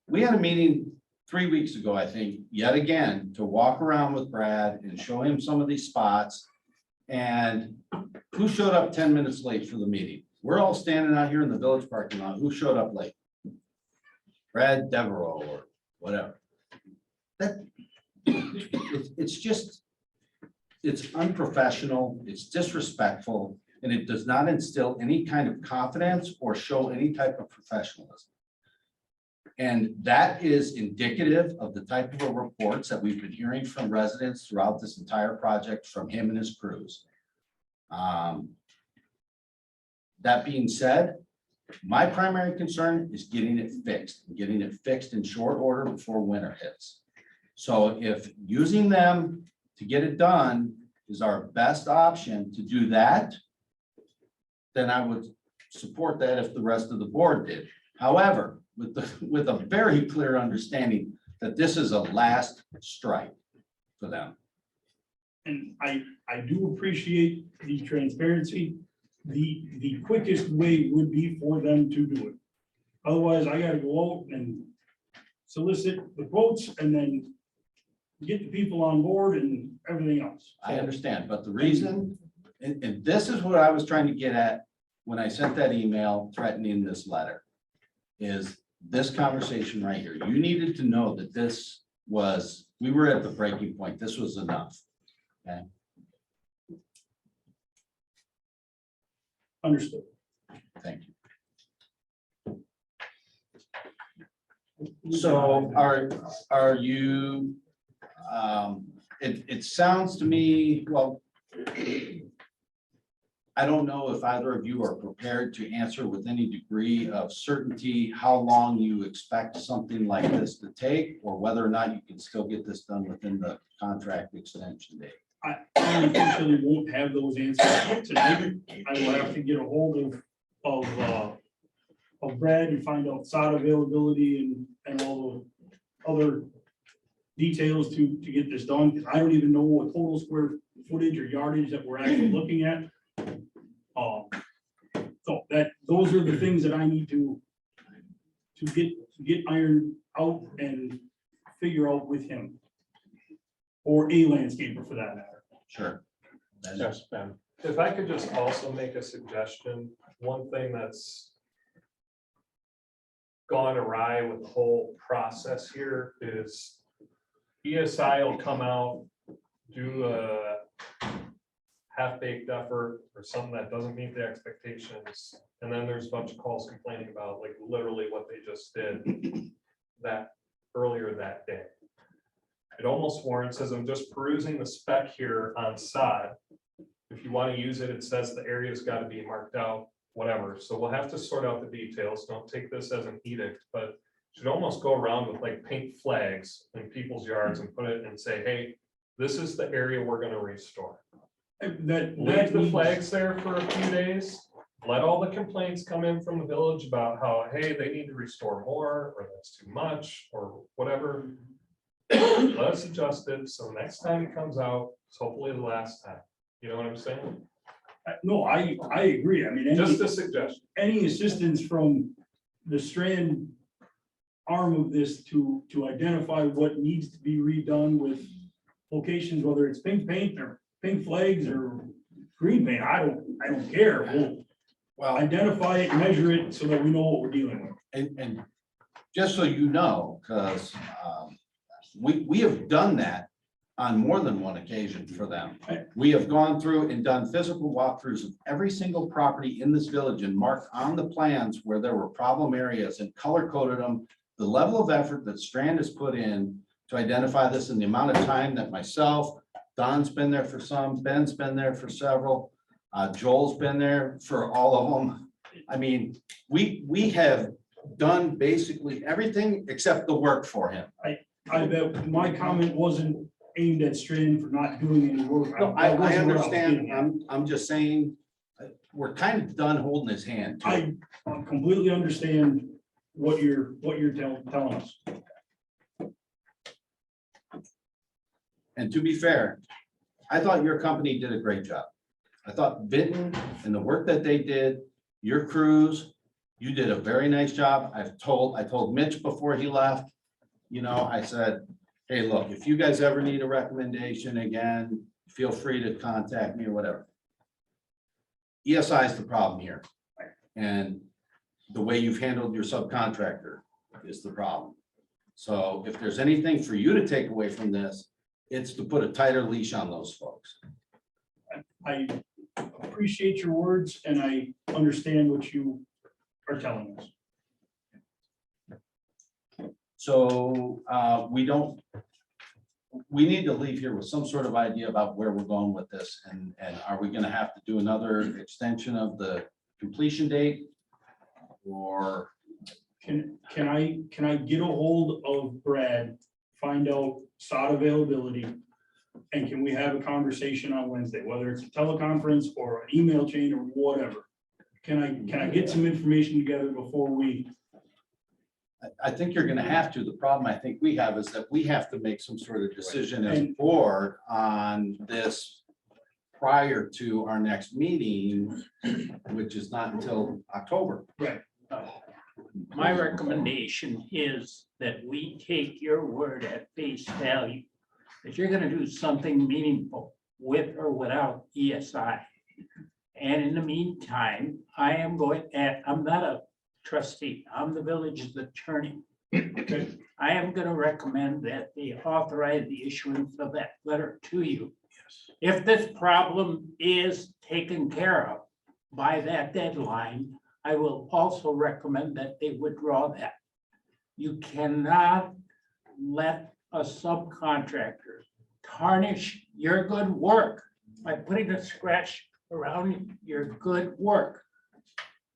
we had a meeting 3 weeks ago, I think, yet again, to walk around with Brad and show him some of these spots. And who showed up 10 minutes late for the meeting? We're all standing out here in the village parking lot. Who showed up late? Brad Devereaux or whatever. It's just, it's unprofessional, it's disrespectful, and it does not instill any kind of confidence or show any type of professionalism. And that is indicative of the type of reports that we've been hearing from residents throughout this entire project from him and his crews. That being said, my primary concern is getting it fixed in short order before winter hits. So if using them to get it done is our best option to do that, then I would support that if the rest of the board did. However, with a very clear understanding that this is a last strike for them. And I do appreciate the transparency. The quickest way would be for them to do it. Otherwise, I gotta go out and solicit the quotes and then get the people on board and everything else. I understand, but the reason, and this is what I was trying to get at when I sent that email threatening this letter, is this conversation right here. You needed to know that this was, we were at the breaking point. This was enough. Okay. Understood. Thank you. So are you, it sounds to me, well, I don't know if either of you are prepared to answer with any degree of certainty how long you expect something like this to take, or whether or not you can still get this done within the contract extension date. I unfortunately won't have those answers tonight. I will have to get a hold of Brad and find out sod availability and all the other details to get this done. 'Cause I don't even know what total square footage or yardage that we're actually looking at. So those are the things that I need to get ironed out and figure out with him. Or a landscaper for that matter. Sure. Yes, Ben. If I could just also make a suggestion, one thing that's gone awry with the whole process here is ESI will come out, do a half-baked effort or something that doesn't meet the expectations. And then there's a bunch of calls complaining about like literally what they just did that earlier that day. It almost warrants, as I'm just perusing the spec here on sod. If you want to use it, it says the area's got to be marked out, whatever. So we'll have to sort out the details. Don't take this as an edict, but should almost go around with like paint flags in people's yards and put it and say, hey, this is the area we're going to restore. Leave the flags there for a few days. Let all the complaints come in from the village about how, hey, they need to restore more, or that's too much, or whatever. Let's adjust it, so next time it comes out, it's hopefully the last time. You know what I'm saying? No, I agree. I mean, Just a suggestion. any assistance from the Strand arm of this to identify what needs to be redone with locations, whether it's pink paint or pink flags or green paint, I don't care. We'll identify it, measure it so that we know what we're dealing with. And just so you know, because we have done that on more than one occasion for them. We have gone through and done physical walkthroughs of every single property in this village and marked on the plans where there were problem areas and color coded them. The level of effort that Strand has put in to identify this and the amount of time that myself, Don's been there for some, Ben's been there for several, Joel's been there for all of them. I mean, we have done basically everything except the work for him. I bet my comment wasn't aimed at Strand for not doing any work. No, I That wasn't what was understand. getting at. I'm just saying, we're kind of done holding his hand. too. I completely understand what you're telling us. And to be fair, I thought your company did a great job. I thought Vinton and the work that they did, your crews, you did a very nice job. I told Mitch before he left, you know, I said, hey, look, if you guys ever need a recommendation again, feel free to contact me or whatever. ESI is the problem here. And the way you've handled your subcontractor is the problem. So if there's anything for you to take away from this, it's to put a tighter leash on those folks. I appreciate your words and I understand what you are telling us. So we need to leave here with some sort of idea about where we're going with this, and are we gonna have to do another extension of the completion date? Or, Can I get a hold of Brad, find out sod availability? And can we have a conversation on Wednesday, whether it's a teleconference or an email chain or whatever? Can I get some information together before we? I think you're gonna have to. The problem I think we have is that we have to make some sort of decision as a board on this prior to our next meeting, which is not until October. Right. My recommendation is that we take your word at face value. If you're gonna do something meaningful with or without ESI. And in the meantime, I'm not a trustee, I'm the village's attorney. I am gonna recommend that they authorize the issuance of that letter to you. If this problem is taken care of by that deadline, I will also recommend that they withdraw that. You cannot let a subcontractor tarnish your good work by putting a scratch around your good work.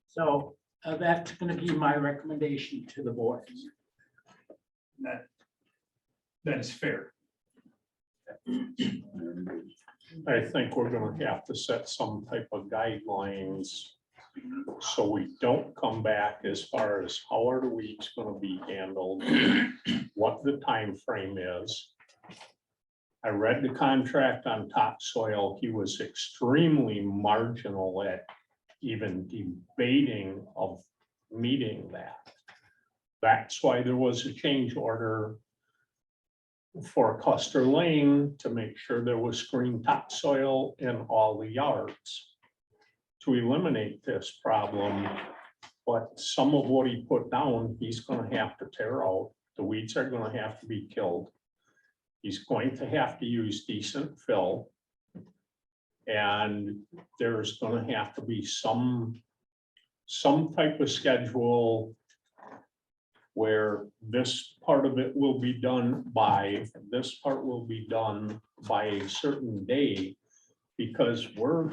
So that's gonna be my recommendation to the board. That is fair. I think we're gonna have to set some type of guidelines so we don't come back as far as how are the weeds gonna be handled, what the time frame is. I read the contract on topsoil. He was extremely marginal at even debating of meeting that. That's why there was a change order for Custer Lane to make sure there was screened topsoil in all the yards to eliminate this problem. But some of what he put down, he's gonna have to tear out. The weeds are gonna have to be killed. He's going to have to use decent fill. And there's gonna have to be some type of schedule where this part of it will be done by, this part will be done by a certain day, because we're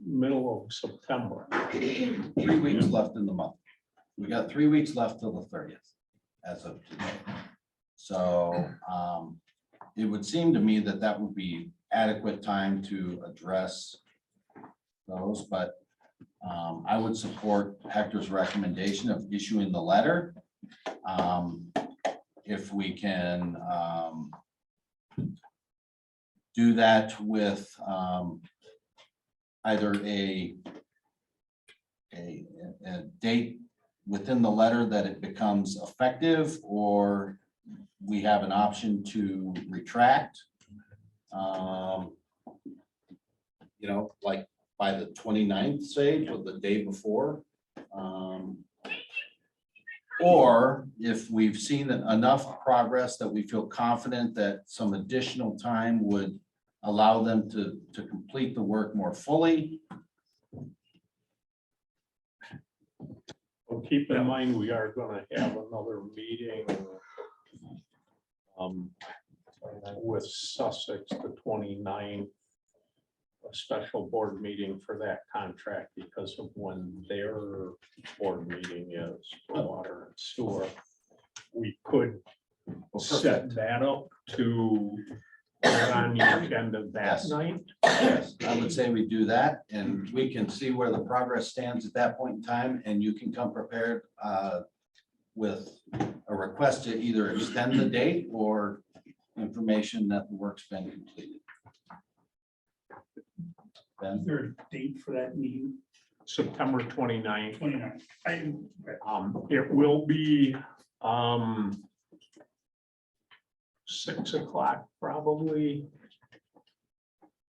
middle of September. 3 weeks left in the month. We got 3 weeks left till the 30th as of today. So it would seem to me that that would be adequate time to address those, but I would support Hector's recommendation of issuing the letter. If we can do that with either a date within the letter that it becomes effective, or we have an option to retract. You know, like by the 29th, say, or the day before. Or if we've seen enough progress that we feel confident that some additional time would allow them to complete the work more fully. Well, keep in mind, we are gonna have another meeting with Sussex, the 29th, a special board meeting for that contract because of when their board meeting is for water and sewer. We could set that up to put on the agenda that night. Yes, I would say we do that, and we can see where the progress stands at that point in time, and you can come prepared with a request to either extend the date or information that the work's been completed. Is there a date for that meeting? September 29th. 29. It will be 6 o'clock probably.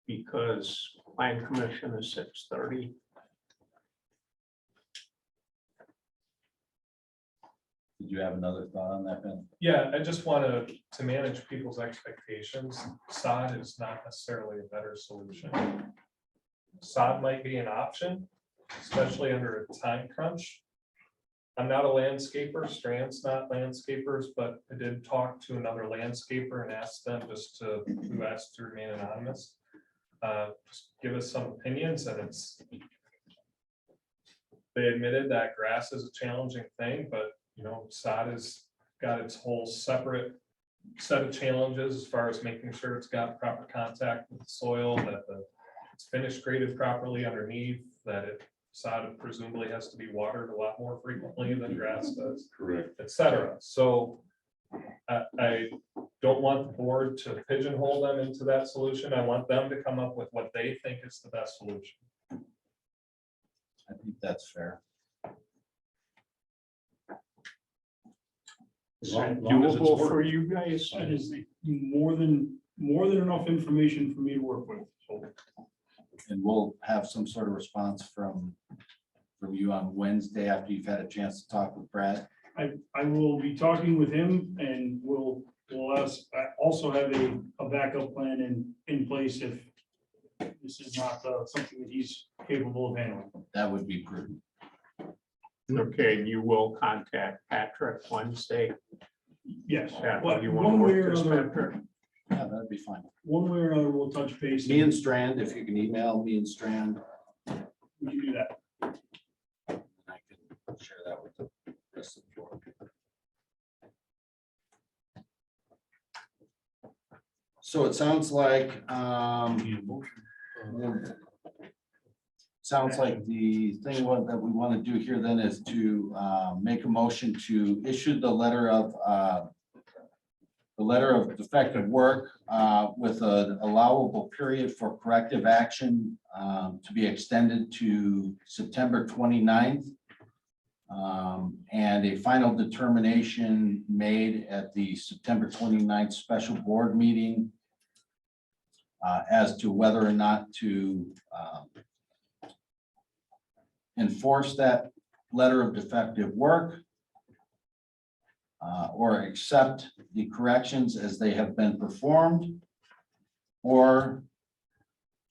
Because plan commission is 6:30. Did you have another thought on that, Ben? Yeah, I just wanted to manage people's expectations. Sod is not necessarily a better solution. Sod might be an option, especially under a time crunch. I'm not a landscaper, Strand's not landscapers, but I did talk to another landscaper and asked them who asked to remain anonymous. Just give us some opinions, and they admitted that grass is a challenging thing, but sod has got its whole separate set of challenges as far as making sure it's got proper contact with the soil, that it's finished graded properly underneath, that sod presumably has to be watered a lot more frequently than grass does. Correct. Etc. So I don't want the board to pigeonhole them into that solution. I want them to come up with what they think is the best solution. I think that's fair. Is that doable for you guys? That is more than enough information for me to work with, so. And we'll have some sort of response from you on Wednesday after you've had a chance to talk with Brad. I will be talking with him, and we'll also have a backup plan in place if this is not something that he's capable of handling. That would be prudent. Okay, you will contact Patrick Wednesday. Yes, Yeah, but you want to one way work or this, another, Patrick? Yeah, that'd be fine. one way or another, we'll touch base. Me and Strand, if you can email me and Strand, We can do that. I can share that with the rest of the board. So it sounds like, the thing that we want to do here then is to make a motion to issue the letter of defective work with an allowable period for corrective action to be extended to September 29th. And a final determination made at the September 29th special board meeting as to whether or not to enforce that letter of defective work or accept the corrections as they have been performed, or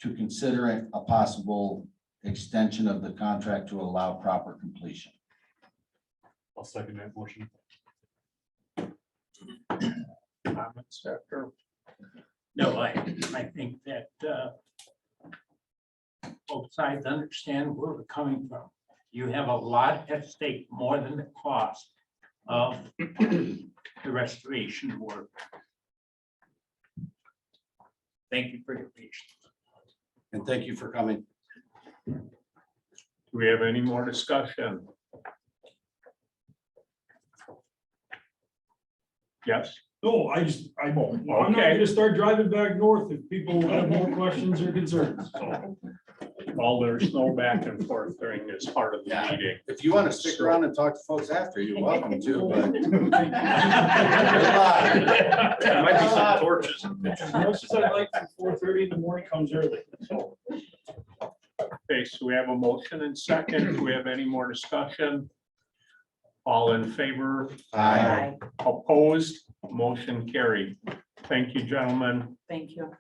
to consider a possible extension of the contract to allow proper completion. I'll second that motion. Comments after? No, I think that both sides understand where we're coming from. You have a lot at stake, more than the cost of the restoration work. Thank you for your patience. And thank you for coming. Do we have any more discussion? Yes. No, I'm not Okay. gonna start driving back north if people have more questions or concerns. So, Well, there's no back and forth during this part of the Yeah. meeting. If you want to stick around and talk to folks after, you're welcome to, but. There might be some torches. As much as I'd like, 4:30 in the morning comes early, so. Okay, so we have a motion and second. Do we have any more discussion? All in favor? Aye. Opposed? Motion carried. Thank you, gentlemen. Thank you.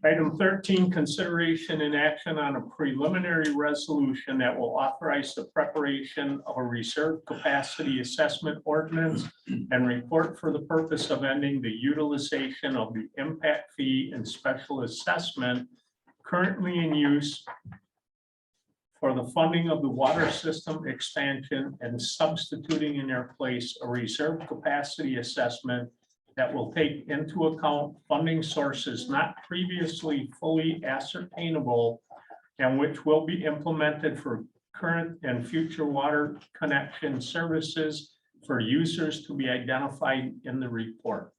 Item 13, consideration and action on a preliminary resolution that will authorize the preparation of a reserve capacity assessment ordinance and report for the purpose of ending the utilization of the impact fee and special assessment currently in use for the funding of the water system expansion and substituting in their place a reserve capacity assessment that will take into account funding sources not previously fully ascertainable and which will be implemented for current and future water connection services for users to be identified in the report.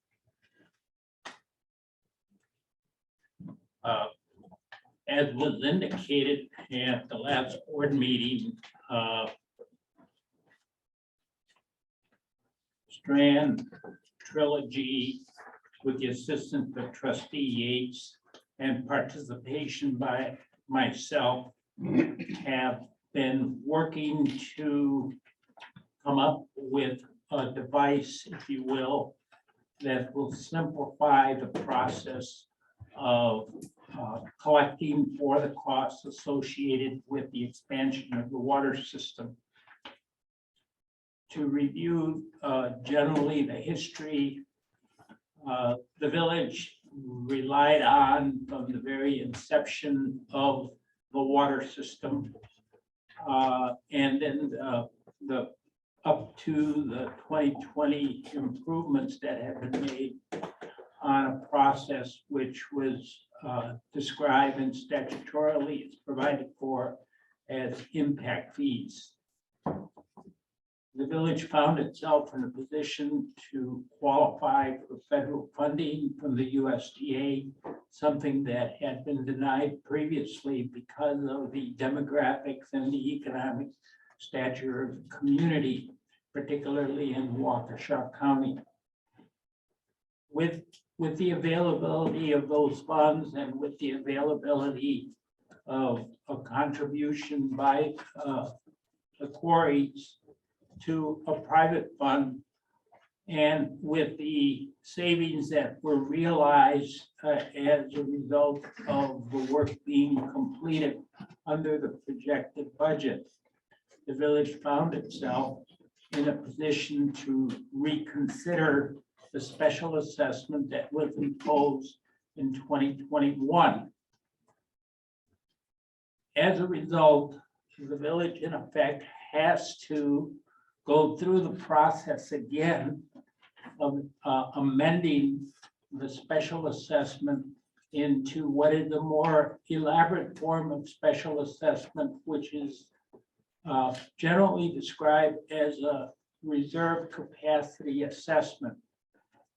As was indicated at the last board meeting, Strand trilogy with the assistance of trustee Yates and participation by myself, have been working to come up with a device, if you will, that will simplify the process of collecting for the costs associated with the expansion of the water system. To review generally the history, the village relied on from the very inception of the water system. And then the up to the 2020 improvements that have been made on a process which was described and statutorily is provided for as impact fees. The village found itself in a position to qualify for federal funding from the USDA, something that had been denied previously because of the demographics and the economic stature of the community, particularly in Waukesha County. With the availability of those funds and with the availability of a contribution by the quarries to a private fund, and with the savings that were realized as a result of the work being completed under the projected budget, the village found itself in a position to reconsider the special assessment that was imposed in 2021. As a result, the village in effect has to go through the process again of amending the special assessment into what is a more elaborate form of special assessment, which is generally described as a reserve capacity assessment.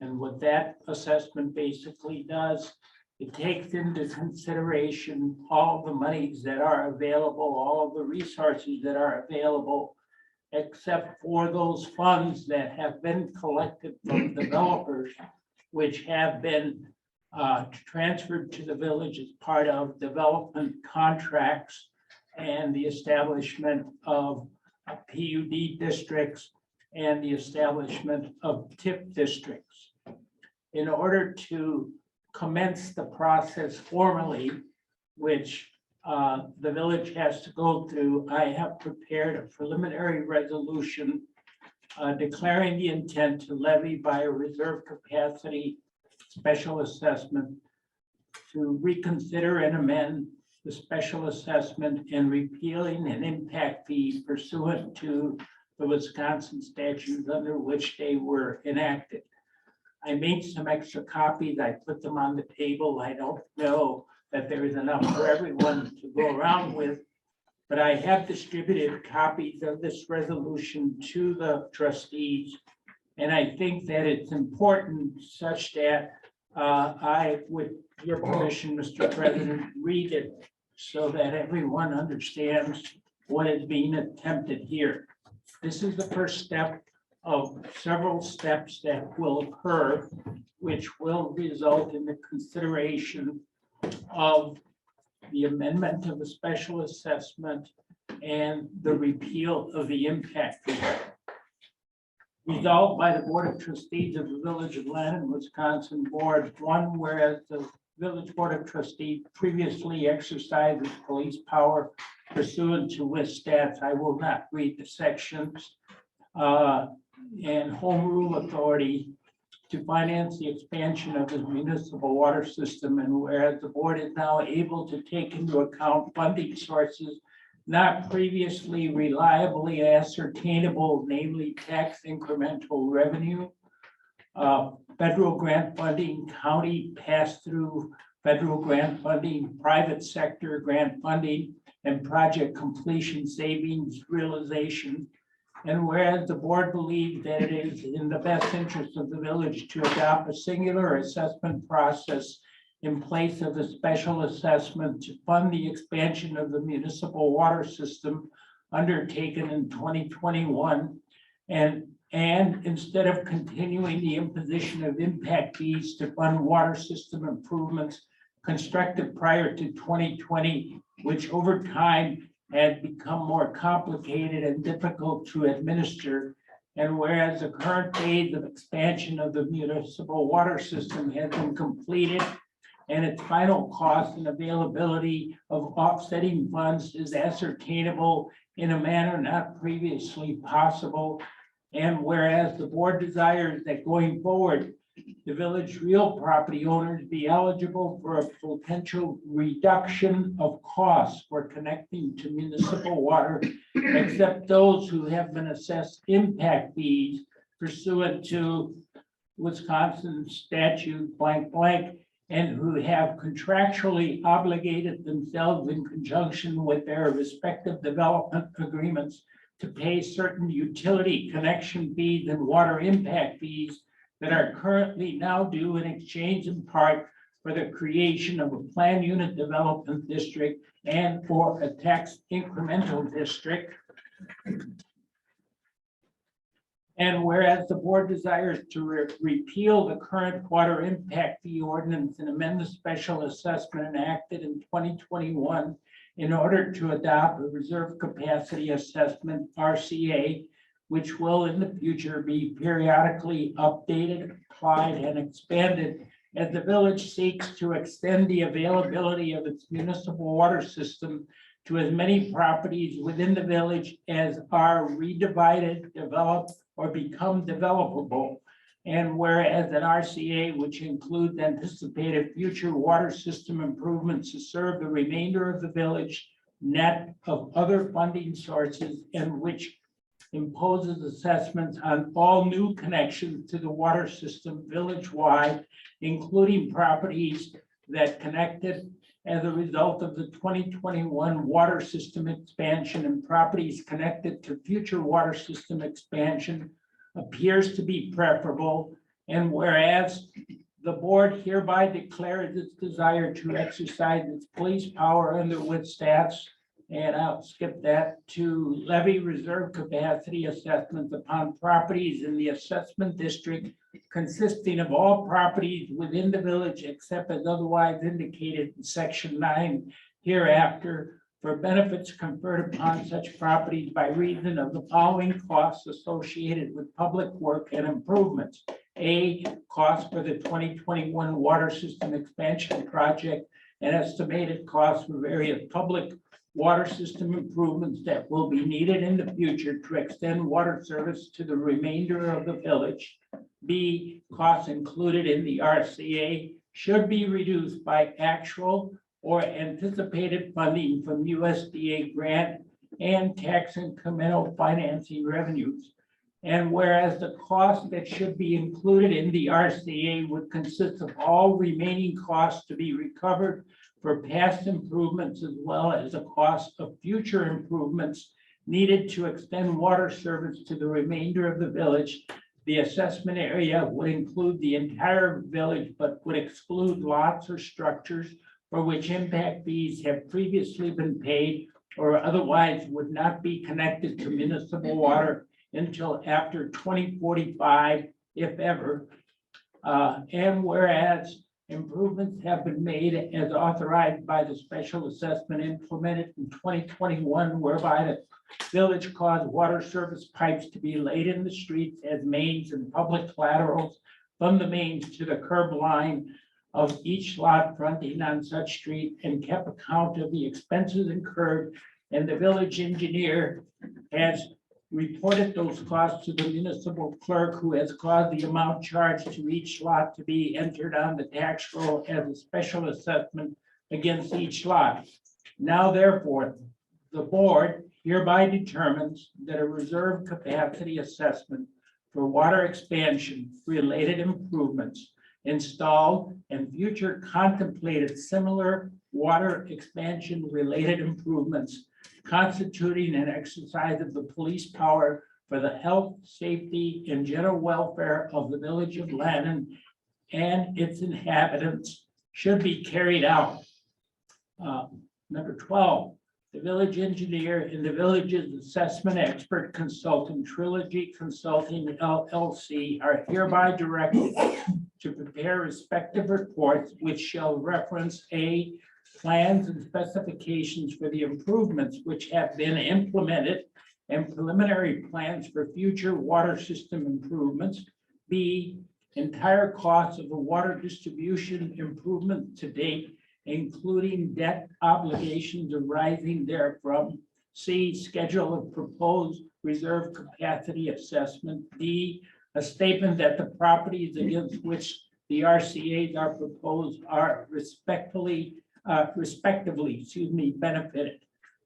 And what that assessment basically does, it takes into consideration all the monies that are available, all of the resources that are available, except for those funds that have been collected from developers, which have been transferred to the village as part of development contracts and the establishment of PUD districts and the establishment of TIP districts. In order to commence the process formally, which the village has to go through, I have prepared a preliminary resolution declaring the intent to levy by a reserve capacity special assessment to reconsider and amend the special assessment and repealing an impact fee pursuant to the Wisconsin statutes under which they were enacted. I made some extra copies. I put them on the table. I don't know that there is enough for everyone to go around with, but I have distributed copies of this resolution to the trustees. And I think that it's important such that I, with your permission, Mr. President, read it so that everyone understands what is being attempted here. This is the first step of several steps that will occur, which will result in the consideration of the amendment of the special assessment and the repeal of the impact fee. Resolved by the Board of Trustees of the Village of Lannon, Wisconsin Board, one, whereas the Village Board of Trustees previously exercised its police power pursuant to WIS stats, I will not read the sections, and home rule authority to finance the expansion of the municipal water system, and whereas the board is now able to take into account funding sources not previously reliably ascertainable, namely tax incremental revenue, federal grant funding, county pass-through federal grant funding, private sector grant funding, and project completion savings realization. And whereas the board believes that it is in the best interest of the village to adopt a singular assessment process in place of the special assessment to fund the expansion of the municipal water system undertaken in 2021, And instead of continuing the imposition of impact fees to fund water system improvements constructed prior to 2020, which over time had become more complicated and difficult to administer. And whereas the current phase of expansion of the municipal water system has been completed and its final cost and availability of offsetting funds is ascertainable in a manner not previously possible. And whereas the board desires that going forward, the village real property owners be eligible for a potential reduction of costs for connecting to municipal water, except those who have been assessed impact fees pursuant to Wisconsin statute blank blank, and who have contractually obligated themselves in conjunction with their respective development agreements to pay certain utility connection fees and water impact fees that are currently now due in exchange in part for the creation of a planned unit development district and for a tax incremental district. And whereas the board desires to repeal the current water impact fee ordinance and amend the special assessment enacted in 2021 in order to adopt a reserve capacity assessment, RCA, which will in the future be periodically updated, applied, and expanded as the village seeks to extend the availability of its municipal water system to as many properties within the village as are redivided, developed, or become developable. And whereas an RCA, which includes anticipated future water system improvements to serve the remainder of the village, net of other funding sources, and which imposes assessments on all new connections to the water system village-wide, including properties that connected as a result of the 2021 water system expansion and properties connected to future water system expansion appears to be preferable. And whereas the board hereby declares its desire to exercise its police power under with staffs, and I'll skip that, to levy reserve capacity assessments upon properties in the assessment district consisting of all properties within the village except as otherwise indicated in section 9 hereafter, for benefits conferred upon such properties by reason of the following costs associated with public work and improvements. A, cost for the 2021 water system expansion project and estimated costs for various public water system improvements that will be needed in the future to extend water service to the remainder of the village. B, costs included in the RCA should be reduced by actual or anticipated funding from USDA grant and tax incremental financing revenues. And whereas the cost that should be included in the RCA would consist of all remaining costs to be recovered for past improvements, as well as the cost of future improvements needed to extend water service to the remainder of the village. The assessment area would include the entire village, but would exclude lots or structures for which impact fees have previously been paid or otherwise would not be connected to municipal water until after 2045, if ever. And whereas improvements have been made as authorized by the special assessment implemented in 2021, whereby the village caused water service pipes to be laid in the streets as mains and public collaterals from the mains to the curb line of each lot fronting on such street, and kept account of the expenses incurred. And the village engineer has reported those costs to the municipal clerk, who has caused the amount charged to each lot to be entered on the tax roll as a special assessment against each lot. Now therefore, the board hereby determines that a reserve capacity assessment for water expansion related improvements installed and future contemplated similar water expansion related improvements constituting an exercise of the police power for the health, safety, and general welfare of the village of Lannon and its inhabitants should be carried out. Number 12, the village engineer, and the village's assessment expert consultant, Trilogy Consulting LLC, are hereby directed to prepare respective reports which shall reference A, plans and specifications for the improvements which have been implemented and preliminary plans for future water system improvements. B, entire costs of the water distribution improvement to date, including debt obligations arising therefrom. C, schedule of proposed reserve capacity assessment. D, a statement that the properties against which the RCA's are proposed are respectively benefited.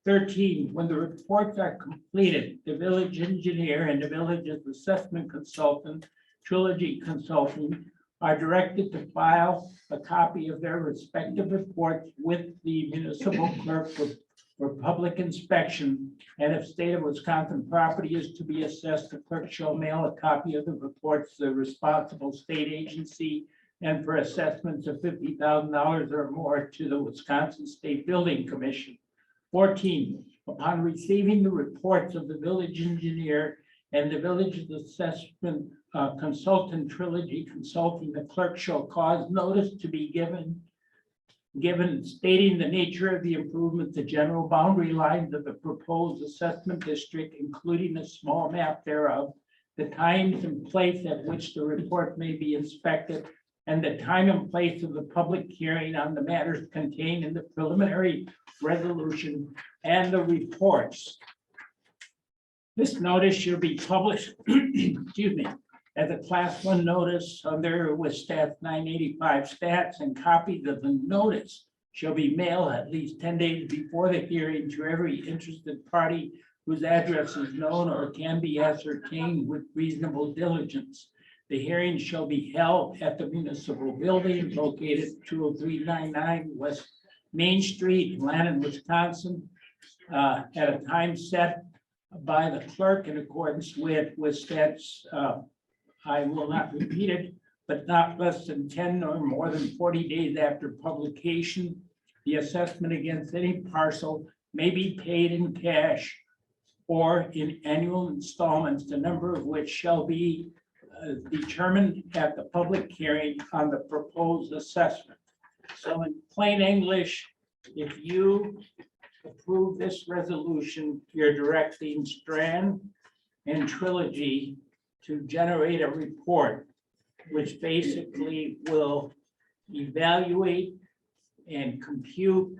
13, when the reports are completed, the village engineer and the village's assessment consultant, Trilogy Consulting, are directed to file a copy of their respective reports with the municipal clerk for public inspection. And if state of Wisconsin property is to be assessed, the clerk shall mail a copy of the reports to the responsible state agency, and for assessments of $50,000 or more to the Wisconsin State Building Commission. 14, upon receiving the reports of the village engineer and the village's assessment consultant, Trilogy Consulting, the clerk shall cause notice to be given stating the nature of the improvement, the general boundary lines of the proposed assessment district, including a small map thereof, the times and place at which the report may be inspected, and the time and place of the public hearing on the matters contained in the preliminary resolution and the reports. This notice shall be published, excuse me, as a class 1 notice under with stats 985 stats, and copies of the notice shall be mailed at least 10 days before the hearing to every interested party whose address is known or can be ascertained with reasonable diligence. The hearing shall be held at the municipal building located 20399 West Main Street, Lannon, Wisconsin, at a time set by the clerk in accordance with stats. I will not repeat it, but not less than 10 or more than 40 days after publication. The assessment against any parcel may be paid in cash or in annual installments, the number of which shall be determined at the public hearing on the proposed assessment. So in plain English, if you approve this resolution, you're directing Strand and Trilogy to generate a report which basically will evaluate and compute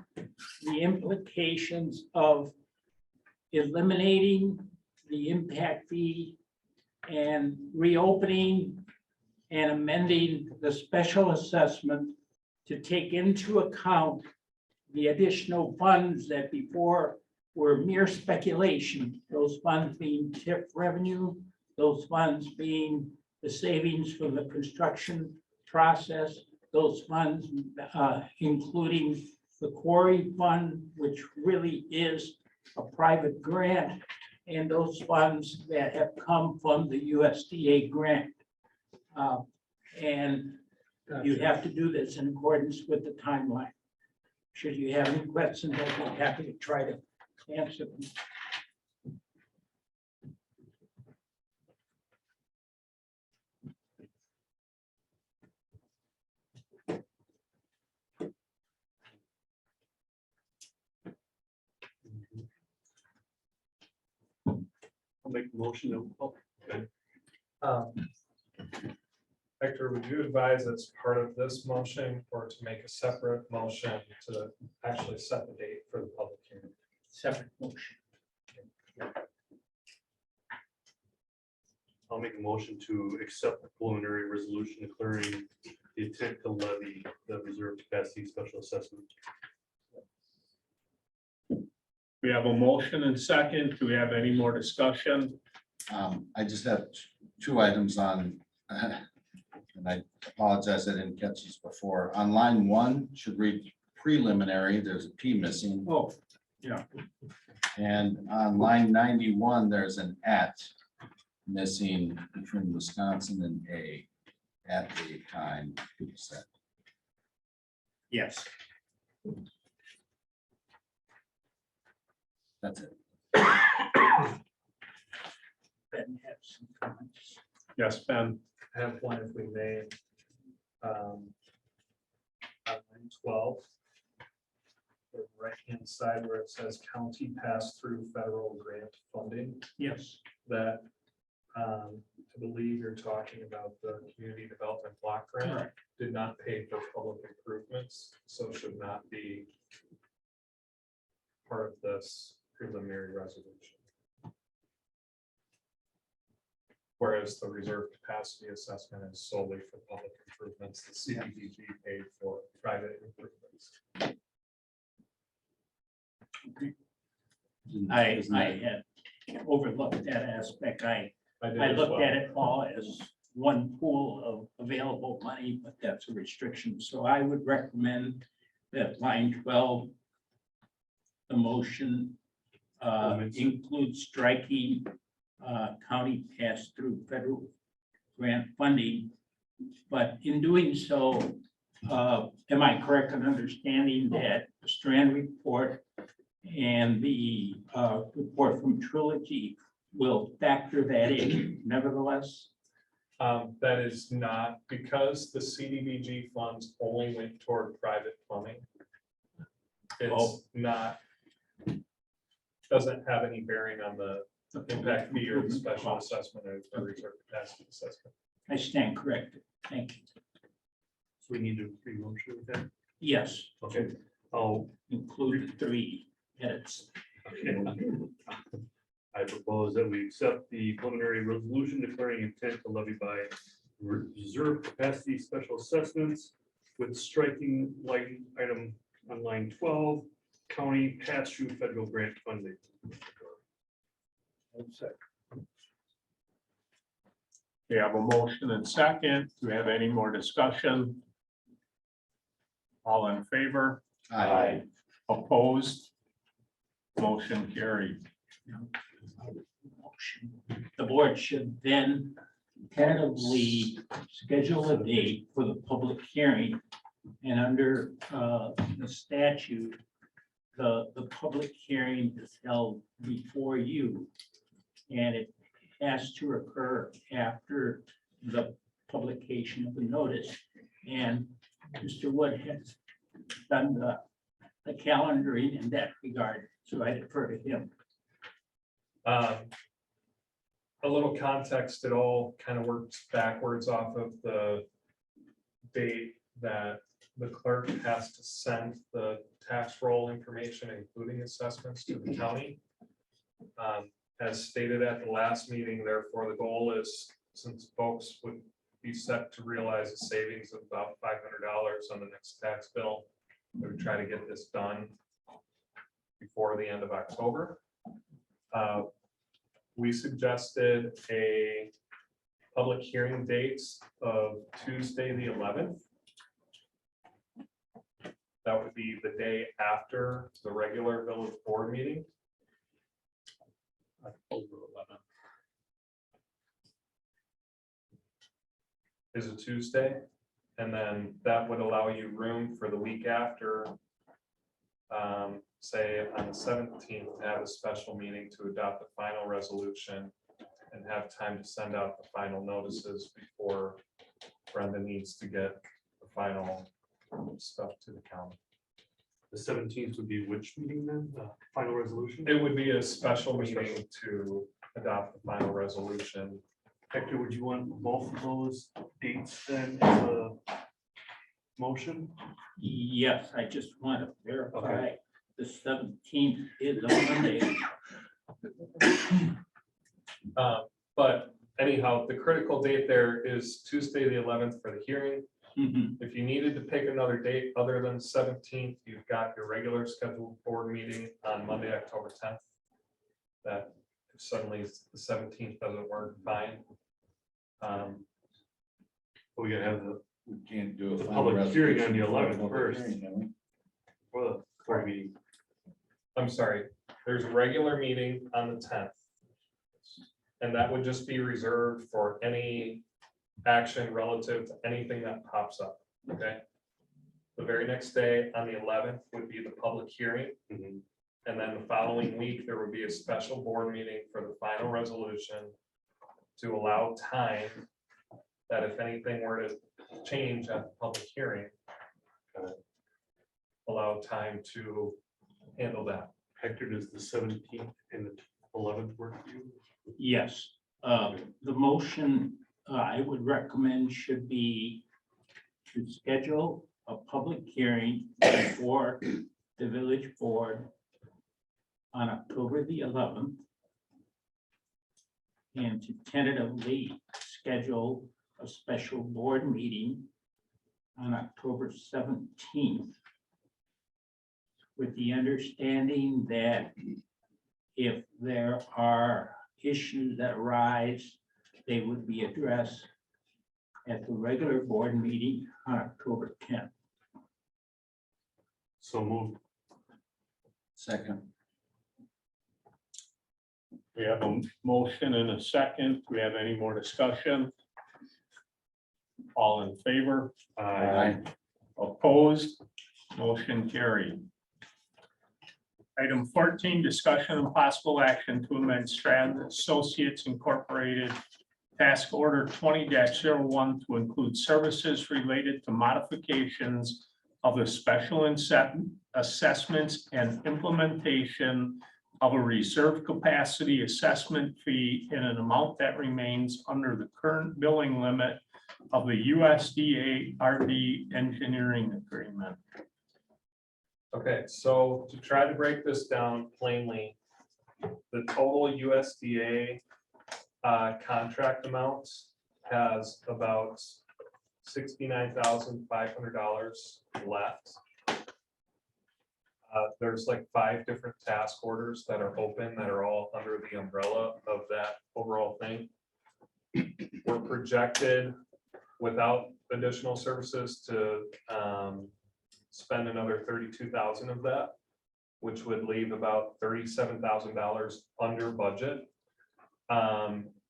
the implications of eliminating the impact fee and reopening and amending the special assessment to take into account the additional funds that before were mere speculation, those funds being TIF revenue, those funds being the savings from the construction process, those funds including the quarry fund, which really is a private grant, and those funds that have come from the USDA grant. And you have to do this in accordance with the timeline. Should you have any questions, I'd be happy to try to answer them. I'll make a motion to, oh, okay. Hector, would you advise as part of this motion or to make a separate motion to actually set the date for the public hearing? Separate motion. I'll make a motion to accept the preliminary resolution declaring the intent to levy the reserve capacity special assessment. We have a motion and second. Do we have any more discussion? I just have two items on, and I apologize, I didn't catch these before. On line 1 should read preliminary, there's a P missing. Oh, yeah. And on line 91, there's an at missing between Wisconsin and A, at a time set. Yes. That's it. Ben had some comments. Yes, Ben. Have one if we may. On line 12. The right-hand side where it says county pass-through federal grant funding, Yes, that I believe you're talking about the community development block grant. correct. Did not pay for public improvements, so should not be part of this preliminary resolution. Whereas the reserve capacity assessment is solely for public improvements, the CDBG paid for private improvements. I had overlooked that aspect. I did I as looked well. at it all as one pool of available money, but that's a restriction. So I would recommend that line 12, the motion includes striking county pass-through federal grant funding. But in doing so, am I correct in understanding that the Strand report and the report from Trilogy will factor that in nevertheless? That is not, because the CDBG funds only went toward private plumbing. It's not, doesn't have any bearing on the impact fee or the special assessment or the reserve capacity assessment. I stand corrected. Thank you. So we need to re-motion with that? Yes, Okay. I'll include 3 edits. I propose that we accept the preliminary resolution declaring intent to levy by reserve capacity special assessments with striking line item on line 12, county pass-through federal grant funding. We have a motion and second. Do we have any more discussion? All in favor? Aye. Opposed? Motion carried. The board should then tentatively schedule a date for the public hearing. And under the statute, the public hearing is held before you. And it has to occur after the publication of the notice. And Mr. Wood has done the calendaring in that regard, so I defer to him. A little context, it all kind of works backwards off of the date that the clerk has to send the tax roll information, including assessments, to the county. As stated at the last meeting, therefore, the goal is, since folks would be set to realize a savings of about $500 on the next tax bill, we would try to get this done before the end of October. We suggested a public hearing dates of Tuesday, the 11th. That would be the day after the regular village board meeting. October 11th is a Tuesday, and then that would allow you room for the week after, say on the 17th, to have a special meeting to adopt the final resolution and have time to send out the final notices before Brenda needs to get the final stuff to the county. The 17th would be which meeting then? The final resolution? It would be a special meeting to adopt the final resolution. Hector, would you want both of those dates then as a motion? Yes, I just want to verify Okay. the 17th is a Monday. But anyhow, the critical date there is Tuesday, the 11th for the hearing. Mhm. If you needed to pick another date other than 17th, you've got your regular scheduled board meeting on Monday, October 10th. That if suddenly the 17th doesn't work, fine. We gotta have We can't do a The final public hearing on the resolution before 11th public first. hearing, can we? for the board meeting. I'm sorry, there's a regular meeting on the 10th. And that would just be reserved for any action relative to anything that pops up, okay? The very next day on the 11th would be the public hearing. And then the following week, there would be a special board meeting for the final resolution to allow time that if anything were to change at the public hearing, allow time to handle that. Hector, does the 17th and the 11th work for you? Yes, the motion I would recommend should be to schedule a public hearing for the village board on October the 11th and to tentatively schedule a special board meeting on October 17th with the understanding that if there are issues that arise, they would be addressed at the regular board meeting on October 10th. So moved. Second. We have a motion and a second. Do we have any more discussion? All in favor? Aye. Opposed? Motion carried. Item 14, discussion and possible action to amend Stratton Associates Incorporated Task Order 20-01 to include services related to modifications of the special assessments and implementation of a reserve capacity assessment fee in an amount that remains under the current billing limit of the USDA RD engineering agreement. Okay, so to try to break this down plainly, the total USDA contract amount has about $69,500 left. There's like 5 different task orders that are open that are all under the umbrella of that overall thing. We're projected without additional services to spend another 32,000 of that, which would leave about $37,000 under budget.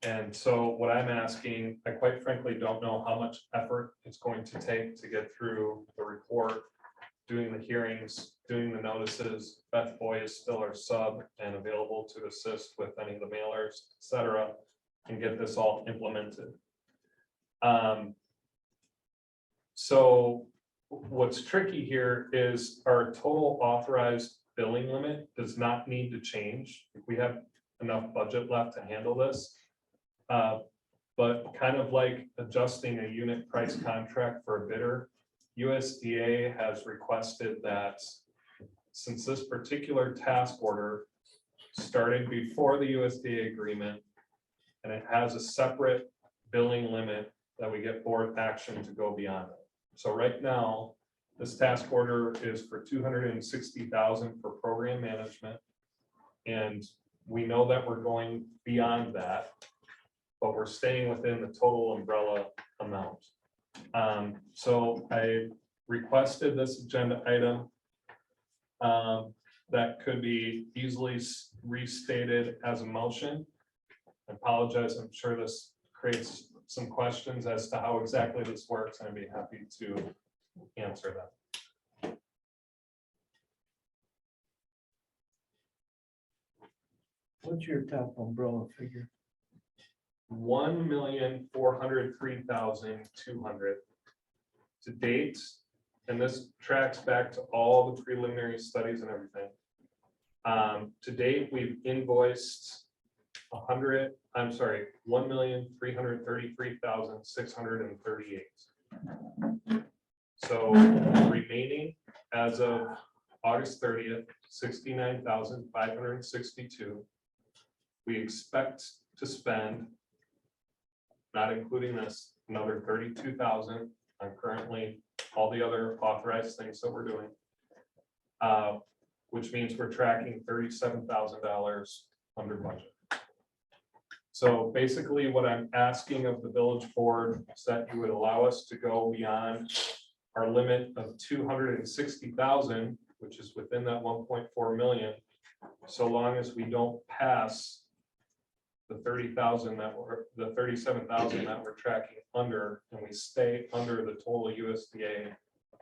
And so what I'm asking, I quite frankly don't know how much effort it's going to take to get through the report, doing the hearings, doing the notices. Beth Boy is still our sub and available to assist with any of the mailers, et cetera, and get this all implemented. So what's tricky here is our total authorized billing limit does not need to change. We have enough budget left to handle this. But kind of like adjusting a unit price contract for a bidder, USDA has requested that since this particular task order started before the USDA agreement, and it has a separate billing limit that we get board action to go beyond it. So right now, this task order is for $260,000 for program management. And we know that we're going beyond that, but we're staying within the total umbrella amount. So I requested this agenda item that could be easily restated as a motion. I apologize, I'm sure this creates some questions as to how exactly this works, and I'd be happy to answer them. What's your top umbrella figure? $1,403,200 to date, and this tracks back to all the preliminary studies and everything. To date, we've invoiced $1,333,638. So remaining as of August 30th, $69,562. We expect to spend, not including this, another $32,000 on currently all the other authorized things that we're doing. Which means we're tracking $37,000 under budget. So basically what I'm asking of the village board is that you would allow us to go beyond our limit of 260,000, which is within that 1.4 million, so long as we don't pass the 30,000 that we're, the 37,000 that we're tracking under, and we stay under the total USDA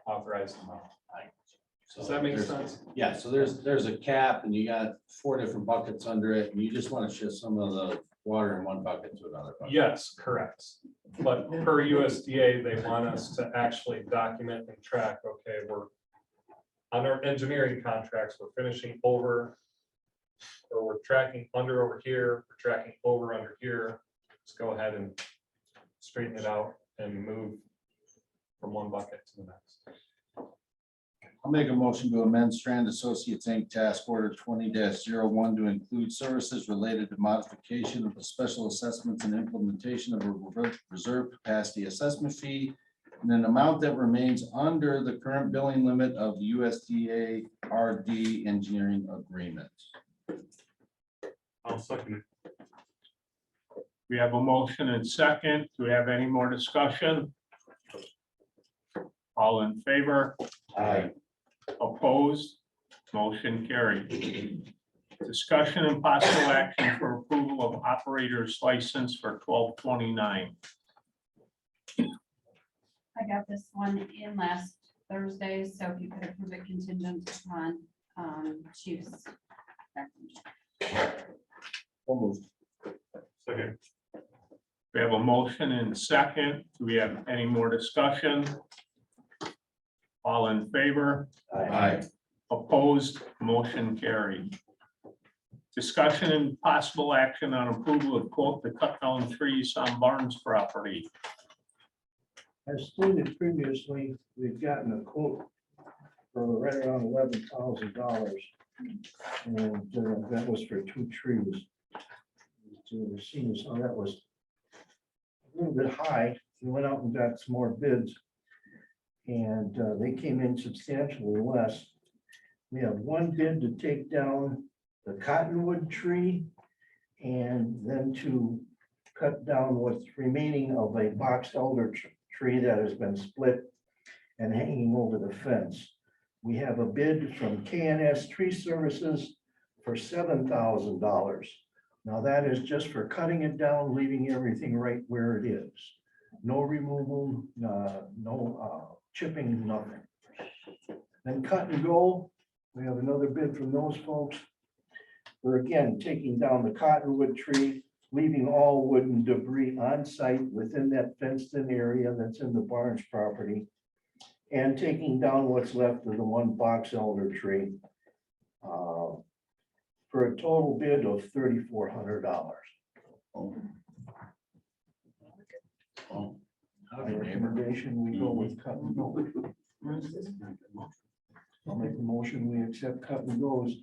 authorized amount. So Does that make there's- sense? Yeah, so there's a cap and you got 4 different buckets under it, and you just want to shift some of the water in one bucket to another bucket. Yes, correct. But per USDA, they want us to actually document and track, okay, we're on our engineering contracts, we're finishing over, or we're tracking under over here, we're tracking over under here. Let's go ahead and straighten it out and move from one bucket to the next. I'll make a motion to amend Strand Associates Inc. Task Order 20-01 to include services related to modification of the special assessments and implementation of a reserve capacity assessment fee in an amount that remains under the current billing limit of the USDA RD engineering agreement. I'll second it. We have a motion and second. Do we have any more discussion? All in favor? Aye. Opposed? Motion carried. Discussion and possible action for approval of operator's license for 1229. I got this one in last Thursday, so if you could approve it contingent upon Chief's. Second. We have a motion and second. Do we have any more discussion? All in favor? Aye. Opposed? Motion carried. Discussion and possible action on approval of quote to cut down trees on Barnes property. As stated previously, we've gotten a quote for right around $11,000. And that was for 2 trees. To see how that was a little bit high. We went out and got some more bids. And they came in substantially less. We have one bid to take down the cottonwood tree and then to cut down what's remaining of a box elder tree that has been split and hanging over the fence. We have a bid from KNS Tree Services for $7,000. Now that is just for cutting it down, leaving everything right where it is. No removal, no chipping, nothing. Then Cut and Go, we have another bid from those folks. We're again taking down the cottonwood tree, leaving all wooden debris on site within that fenced-in area that's in the Barnes property, and taking down what's left of the one box elder tree for a total bid of $3,400. Recommendation, we go with Cut and Go. I'll make a motion, we accept Cut and Go's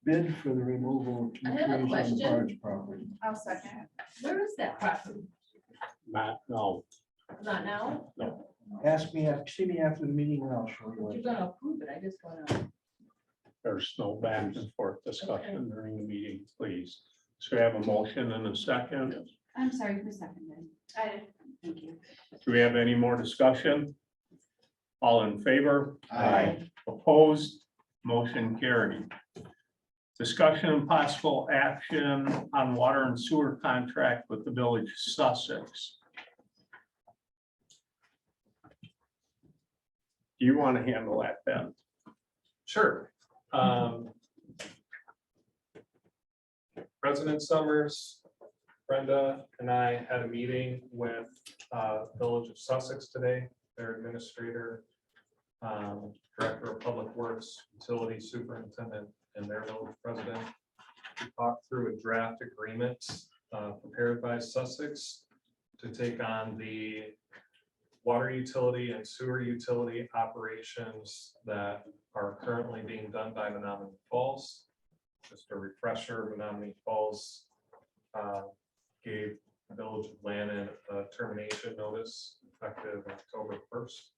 bid for the removal of 2 I trees have a on the question. Barnes property. I'll second. Where is that property? Matt, no. Not now? Ask me, see me after the meeting and I'll show you. You're what- gonna approve it. I just wanna. There's no back and forth discussion during the meeting, please. So we have a motion and a second. I'm sorry, who seconded? I did. Thank you. Do we have any more discussion? All in favor? Aye. Opposed? Motion carried. Discussion and possible action on water and sewer contract with the village of Sussex. Do you want to handle that, Ben? Sure. President Summers, Brenda and I had a meeting with Village of Sussex today, their administrator, Director of Public Works, Utility Superintendent, and their village president. We talked through a draft agreement prepared by Sussex to take on the water utility and sewer utility operations that are currently being done by Menominee Falls. Just a refresher, Menominee Falls gave Village of Lannon a termination notice effective October 1st.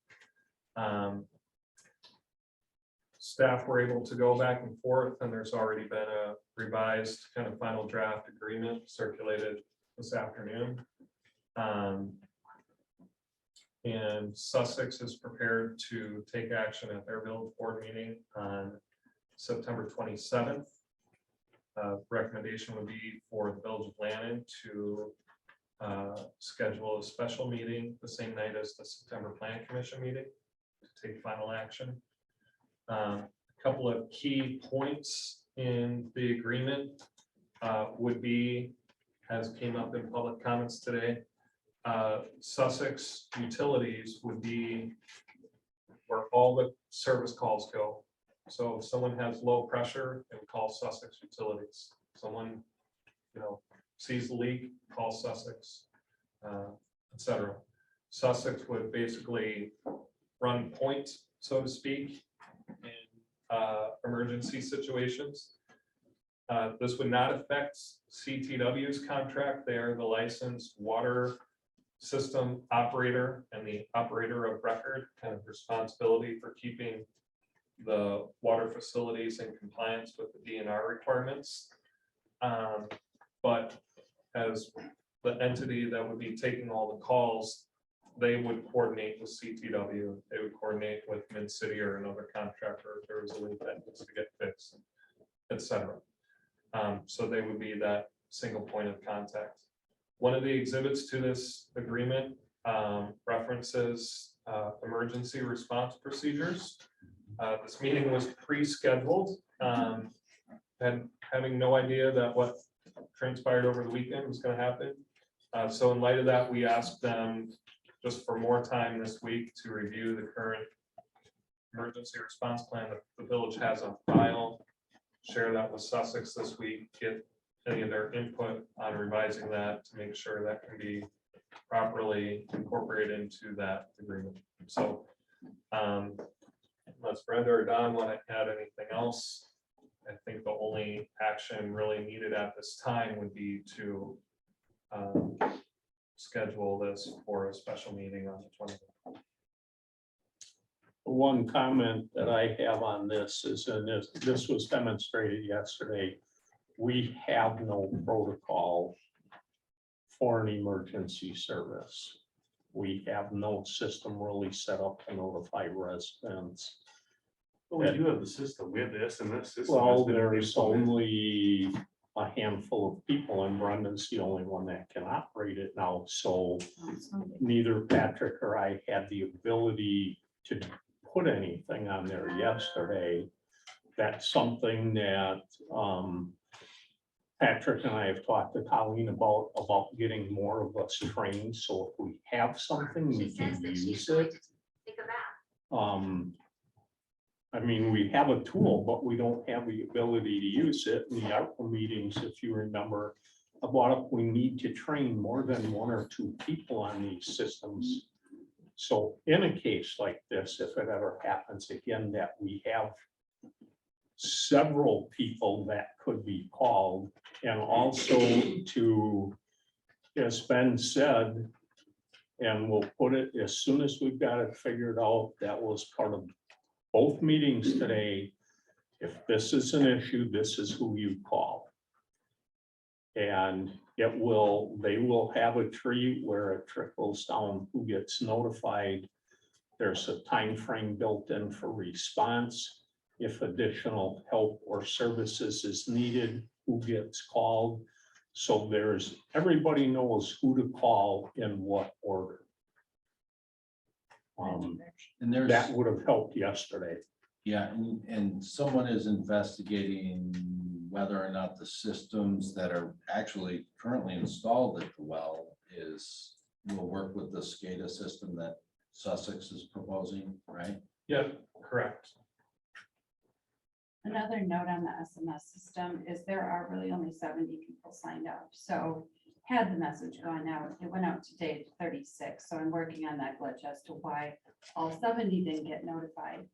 Staff were able to go back and forth, and there's already been a revised kind of final draft agreement circulated this afternoon. And Sussex is prepared to take action at their village board meeting on September 27th. Recommendation would be for the Village of Lannon to schedule a special meeting the same night as the September Plan Commission meeting to take final action. A couple of key points in the agreement would be, as came up in public comments today, Sussex Utilities would be where all the service calls go. So if someone has low pressure, they would call Sussex Utilities. Someone, sees the leak, call Sussex, etc. Sussex would basically run point, so to speak, in emergency situations. This would not affect CTW's contract. They are the licensed water system operator and the operator of record, kind of responsibility for keeping the water facilities in compliance with the DNR requirements. But as the entity that would be taking all the calls, they would coordinate with CTW. They would coordinate with Mid-City or another contractor if there was a leak that needs to get fixed, etc. So they would be that single point of contact. One of the exhibits to this agreement references emergency response procedures. This meeting was pre-scheduled, and having no idea that what transpired over the weekend was going to happen. So in light of that, we asked them just for more time this week to review the current emergency response plan that the village has on file, share that with Sussex this week, get any of their input on revising that to make sure that can be properly incorporated into that agreement. So unless Brenda or Don want to add anything else, I think the only action really needed at this time would be to schedule this for a special meeting on the 20th. One comment that I have on this is, and this was demonstrated yesterday, we have no protocol for an emergency service. We have no system really set up to notify residents. But we do have the system. We have the SMS system. Well, that's been there's implemented. only a handful of people, and Brendan's the only one that can operate it now, so neither Patrick or I had the ability to put anything on there yesterday. That's something that Patrick and I have talked to Colleen about getting more of us trained, so if we have something, we can use it. I mean, we have a tool, but we don't have the ability to use it. In the ARPA meetings, if you remember, about if we need to train more than 1 or 2 people on these systems. So in a case like this, if it ever happens again, that we have several people that could be called, and also to, as Ben said, and we'll put it as soon as we've got it figured out, that was part of both meetings today. If this is an issue, this is who you call. And they will have a tree where it trickles down who gets notified. There's a time frame built in for response. If additional help or services is needed, who gets called. So everybody knows who to call in what order. And there's, That would have helped yesterday. yeah, and someone is investigating whether or not the systems that are actually currently installed at the well will work with the SCADA system that Sussex is proposing, right? Yeah, correct. Another note on the SMS system is there are really only 70 people signed up. So had the message gone out, it went out today to 36. So I'm working on that glitch as to why all 70 didn't get notified.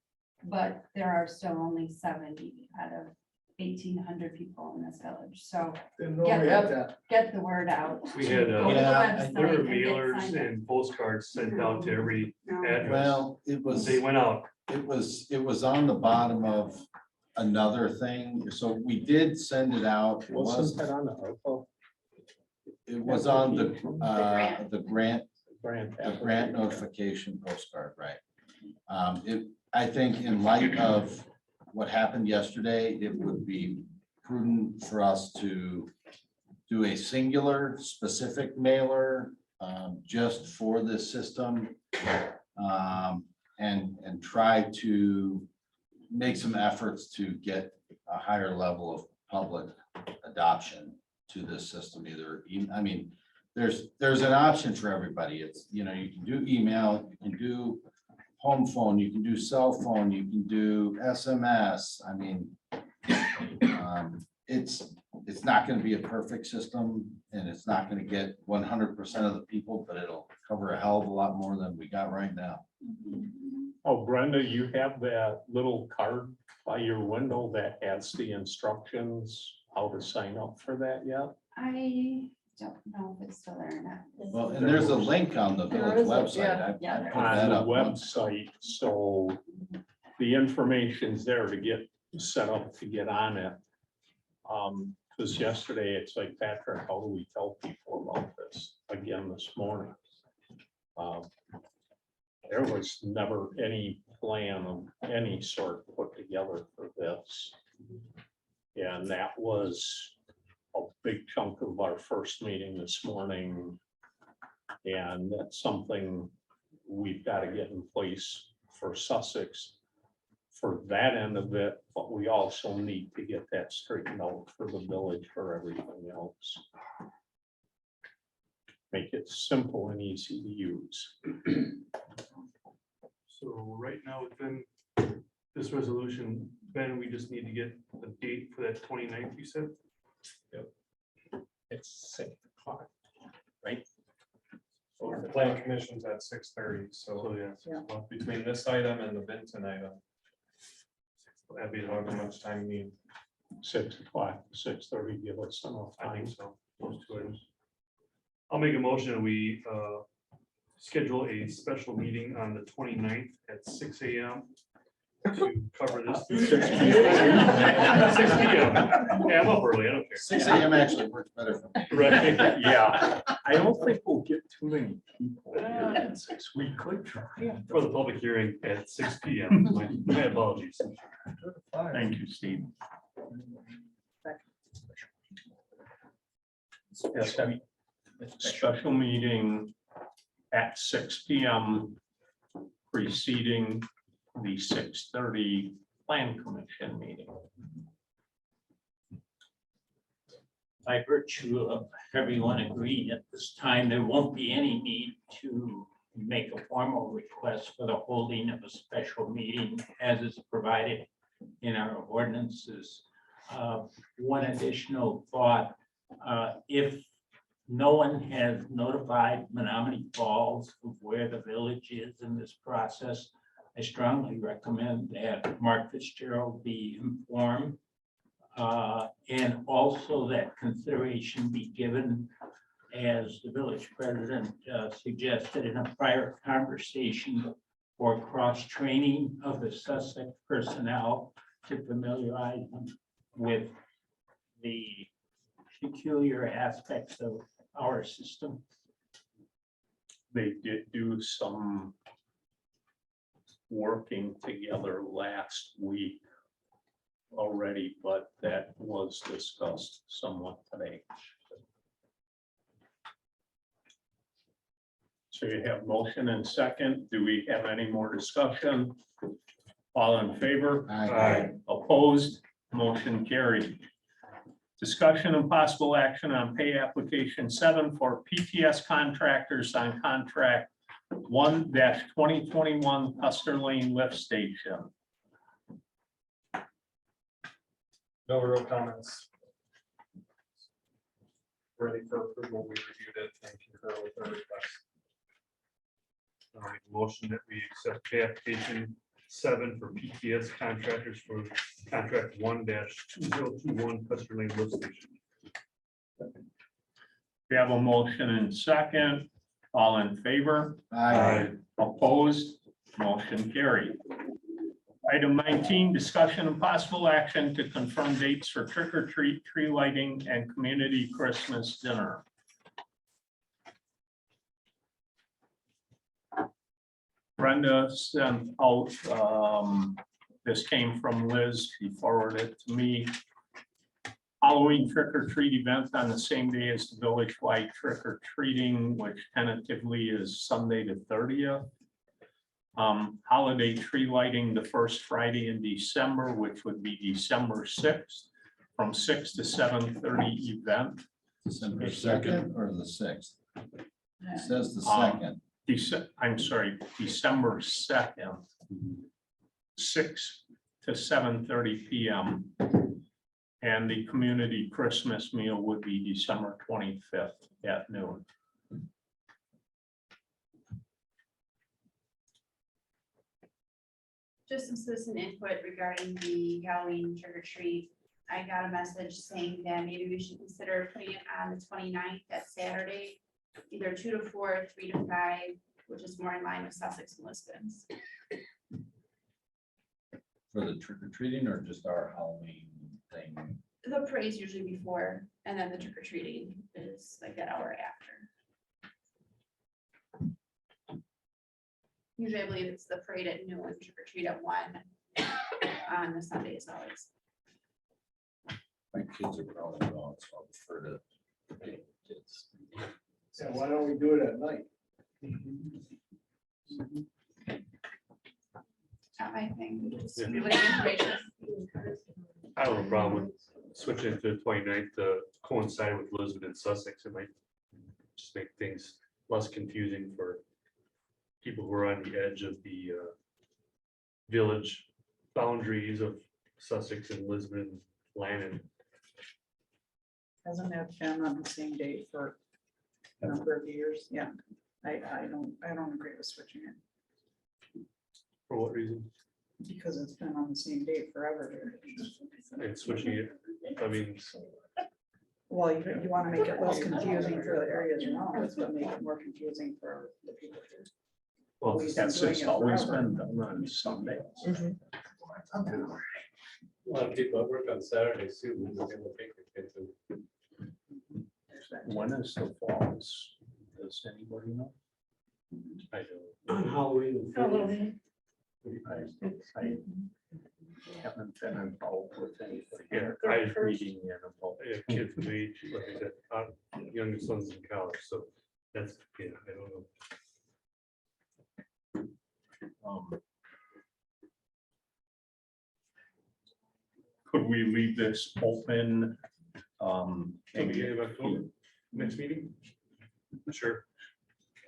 But there are still only 70 out of 1,800 people in this village. So Didn't know we had that. get the word out. We had, Go to the yeah, website There were and get mailers signed up. and postcards sent out to every address. Well, it was. They went out. It was on the bottom of another thing, so we did send it out. Wasn't that on the ARPA? It was on the grant. grant notification postcard, right? I think in light of what happened yesterday, it would be prudent for us to do a singular specific mailer just for this system. And try to make some efforts to get a higher level of public adoption to this system, either, I mean, there's an option for everybody. It's, you know, you can do email, you can do home phone, you can do cell phone, you can do SMS. I mean, it's not gonna be a perfect system, and it's not gonna get 100% of the people, but it'll cover a hell of a lot more than we got right now. Oh, Brenda, you have that little card by your window that has the instructions how to sign up for that yet? I don't know if it's still there or not. Well, and there's a link on the There village is a- website. I yeah. put that On the up once. website, so the information's there to get set up to get on it. Because yesterday, it's like, Patrick, how do we tell people about this again this morning? There was never any plan of any sort put together for this. And that was a big chunk of our first meeting this morning. And that's something we've got to get in place for Sussex for that end of it, but we also need to get that straightened out for the village for everything else. Make it simple and easy to use. So right now, within this resolution, Ben, we just need to get a date for that 29th, you said? It's 6 o'clock, right? So the plan commission's at 6:30, so Yeah. yeah, between this item and the Benton item. That'd be however much time you need. 6 o'clock, 6:30, give us enough I think time. so. Those two items. I'll make a motion, we schedule a special meeting on the 29th at 6 AM to cover this. 6 6 PM. Yeah, I'm up early, I don't care. 6 AM actually works better for me. Right. Yeah, I don't think we'll get too many people here at 6. We could try. For the public hearing at 6 PM. My apologies. Thank you, Steve. Yes, Debbie. Special meeting at 6 PM preceding the 6:30 plan commission meeting. By virtue of everyone agreeing at this time, there won't be any need to make a formal request for the holding of a special meeting as is provided in our ordinances. One additional thought, if no one has notified Menominee Falls of where the village is in this process, I strongly recommend that Mark Fitzgerald be informed. And also that consideration be given, as the village president suggested in a prior conversation, for cross-training of the Sussex personnel to familiarize them with the peculiar aspects of our system. They did do some working together last week already, but that was discussed somewhat today. So you have motion and second. Do we have any more discussion? All in favor? Aye. Opposed? Motion carried. Discussion and possible action on pay application 7 for PTS contractors on contract 1-2021 Custer Lane Lift Station. No real comments. Ready for approval, we reviewed it and concur with the request. I'll make a motion that we accept pay application 7 for PTS contractors for contract 1-2021 Custer Lane Lift Station. We have a motion and second. All in favor? Aye. Opposed? Motion carried. Item 19, discussion and possible action to confirm dates for trick or treat, tree lighting, and community Christmas dinner. Brenda sent out, this came from Liz, she forwarded it to me. Halloween trick or treat event on the same day as the village-wide trick or treating, which tentatively is Sunday the 30th. Holiday tree lighting the first Friday in December, which would be December 6th, from 6 to 7:30 event. December 2nd or the 6th? It says the Um, 2nd. I'm sorry, December 2nd, 6 to 7:30 PM. And the community Christmas meal would be December 25th at noon. Just some citizen input regarding the Halloween trick or treat. I got a message saying that maybe we should consider putting it on the 29th, that Saturday, either 2 to 4, 3 to 5, which is more in line with Sussex and Lisbon's. For the trick or treating or just our Halloween thing? The parade's usually before, and then the trick or treating is like that hour after. Usually, I believe it's the parade at noon, trick or treat at 1 on the Sundays always. My kids are probably gone, so I'll defer to the kids. So why don't we do it at night? Not my thing, just relay information. I don't have a problem with switching it to the 29th to coincide with Lisbon and Sussex. It might just make things less confusing for people who are on the edge of the village boundaries of Sussex and Lisbon, Lannon. Hasn't that been on the same date for a number of years? Yeah, I don't agree with switching it For what reason? because it's been on the same date forever. And switching it, I mean, Well, you want to make it less confusing for the areas around us, but make it more confusing for the people. well, We've been That's doing just it always forever. been done on Sundays. A lot of people that work on Saturdays too. when they're able to take their kids and- When is the falls? Does anybody know? I don't. On Halloween. Halloween. I haven't been involved with anything. Yeah, I reading I have kids with me, like I said, youngest son's in college, so that's, yeah, I don't know. Could we leave this open? Beginning of October, next meeting? Sure.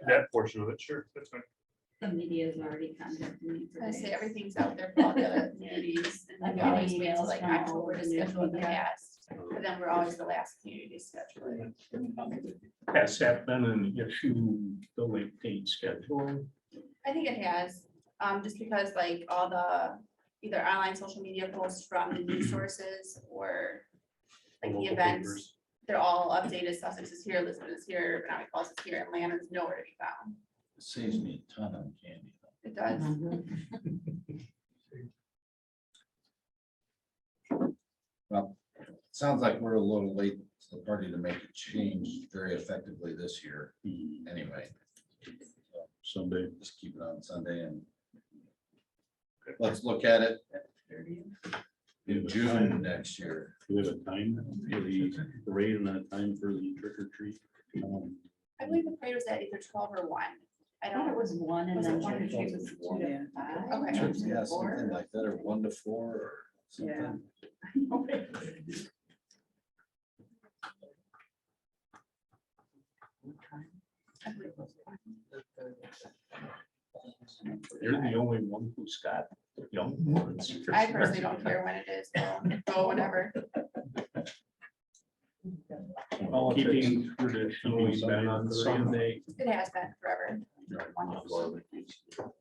That portion of it, sure, that's fine. The media has already contacted me. for I say days. everything's out there for all the other communities, and then we always wait till like Emails from all October to over the schedule in the media. past. But then we're always the last community to schedule it. Has that been an issue, the late date schedule? I think it has, just because like all the either online social media posts from the news sources or like the Local events, papers. they're all updated. Sussex is here, Lisbon is here, Menominee Falls is here, and Lannon's nowhere to be found. It saves me a ton on candy. It does. Well, sounds like we're a little late to the party to make a change very effectively this year, anyway. Sunday, just keep it on Sunday and let's look at it in June next year. Do we have a time for the parade and a time for the trick or treat? I believe the parade was at either 12 or 1. I I thought it don't. was 1 and Was it then 1 or trick or treat 2? was 2 to 5. Okay. Yeah, something like that, or 1 to 4 or Yeah. something. I believe it was 1. You're the only one who's got young ones. I personally don't care when it is, so go whenever. Well, keeping traditionally been on Sunday. It has been forever. Wonderful. Go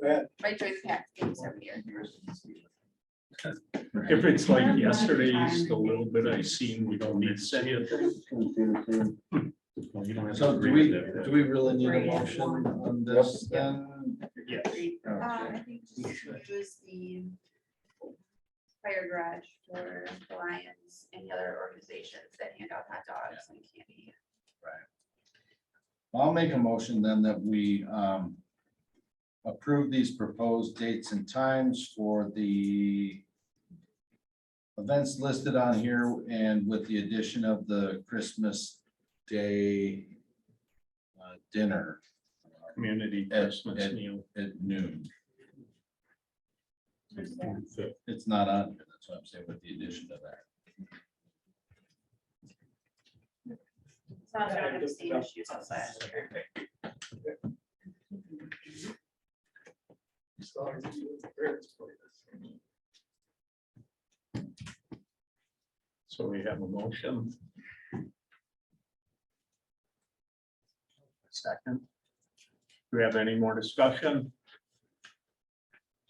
ahead. Right during the tax games every year. If it's like yesterday's, the little bit I seen, we don't need to say it. So do we really need a motion on this then? Yes. I think just use the fire garage for the Lions and the other organizations that hand out hot dogs and candy. I'll make a motion then that we approve these proposed dates and times for the events listed on here and with the addition of the Christmas Day dinner, community At- Christmas at- meal. at noon. It's not on, here, that's what I'm saying with the addition of that. It's not gonna have the same issues as last year. So we have a motion. Second. Do we have any more discussion?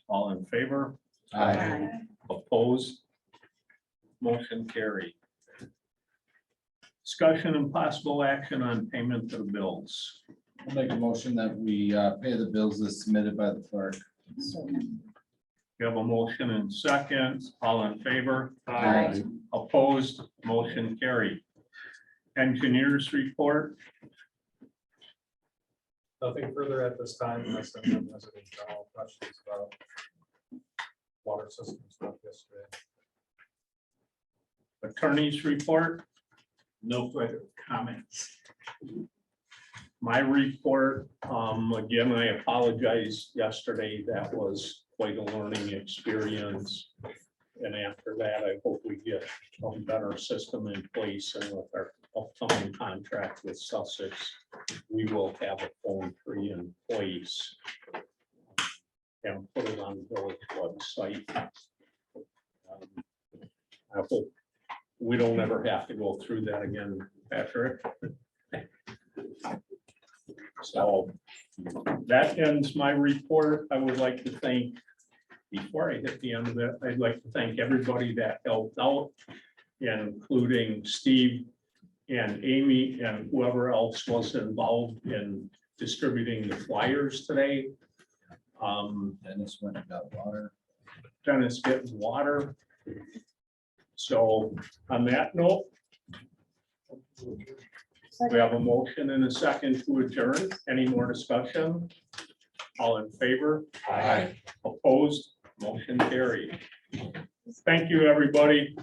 All in favor? Aye. Opposed? Motion carried. Discussion and possible action on payment of bills. I'll make a motion that we pay the bills as submitted by the clerk. We have a motion and second. All in favor? Aye. Opposed? Motion carried. Engineers report. Nothing further at this time, unless anyone has any general questions about water system stuff yesterday. Attorneys report. No further comments. My report, again, I apologize yesterday. That was quite a learning experience. And after that, I hope we get a better system in place, and with our upcoming contract with Sussex, we will have a phone tree in place and put it on the village website. I hope we don't ever have to go through that again, Patrick. So that ends my report. I would like to thank, before I hit the end of it, I'd like to thank everybody that helped out, including Steve and Amy and whoever else was involved in distributing the flyers today. Dennis went and got water. Dennis getting water. So on that note, we have a motion and a second to adjourn. Any more discussion? All in favor? Aye. Opposed? Motion carried. Thank you, everybody.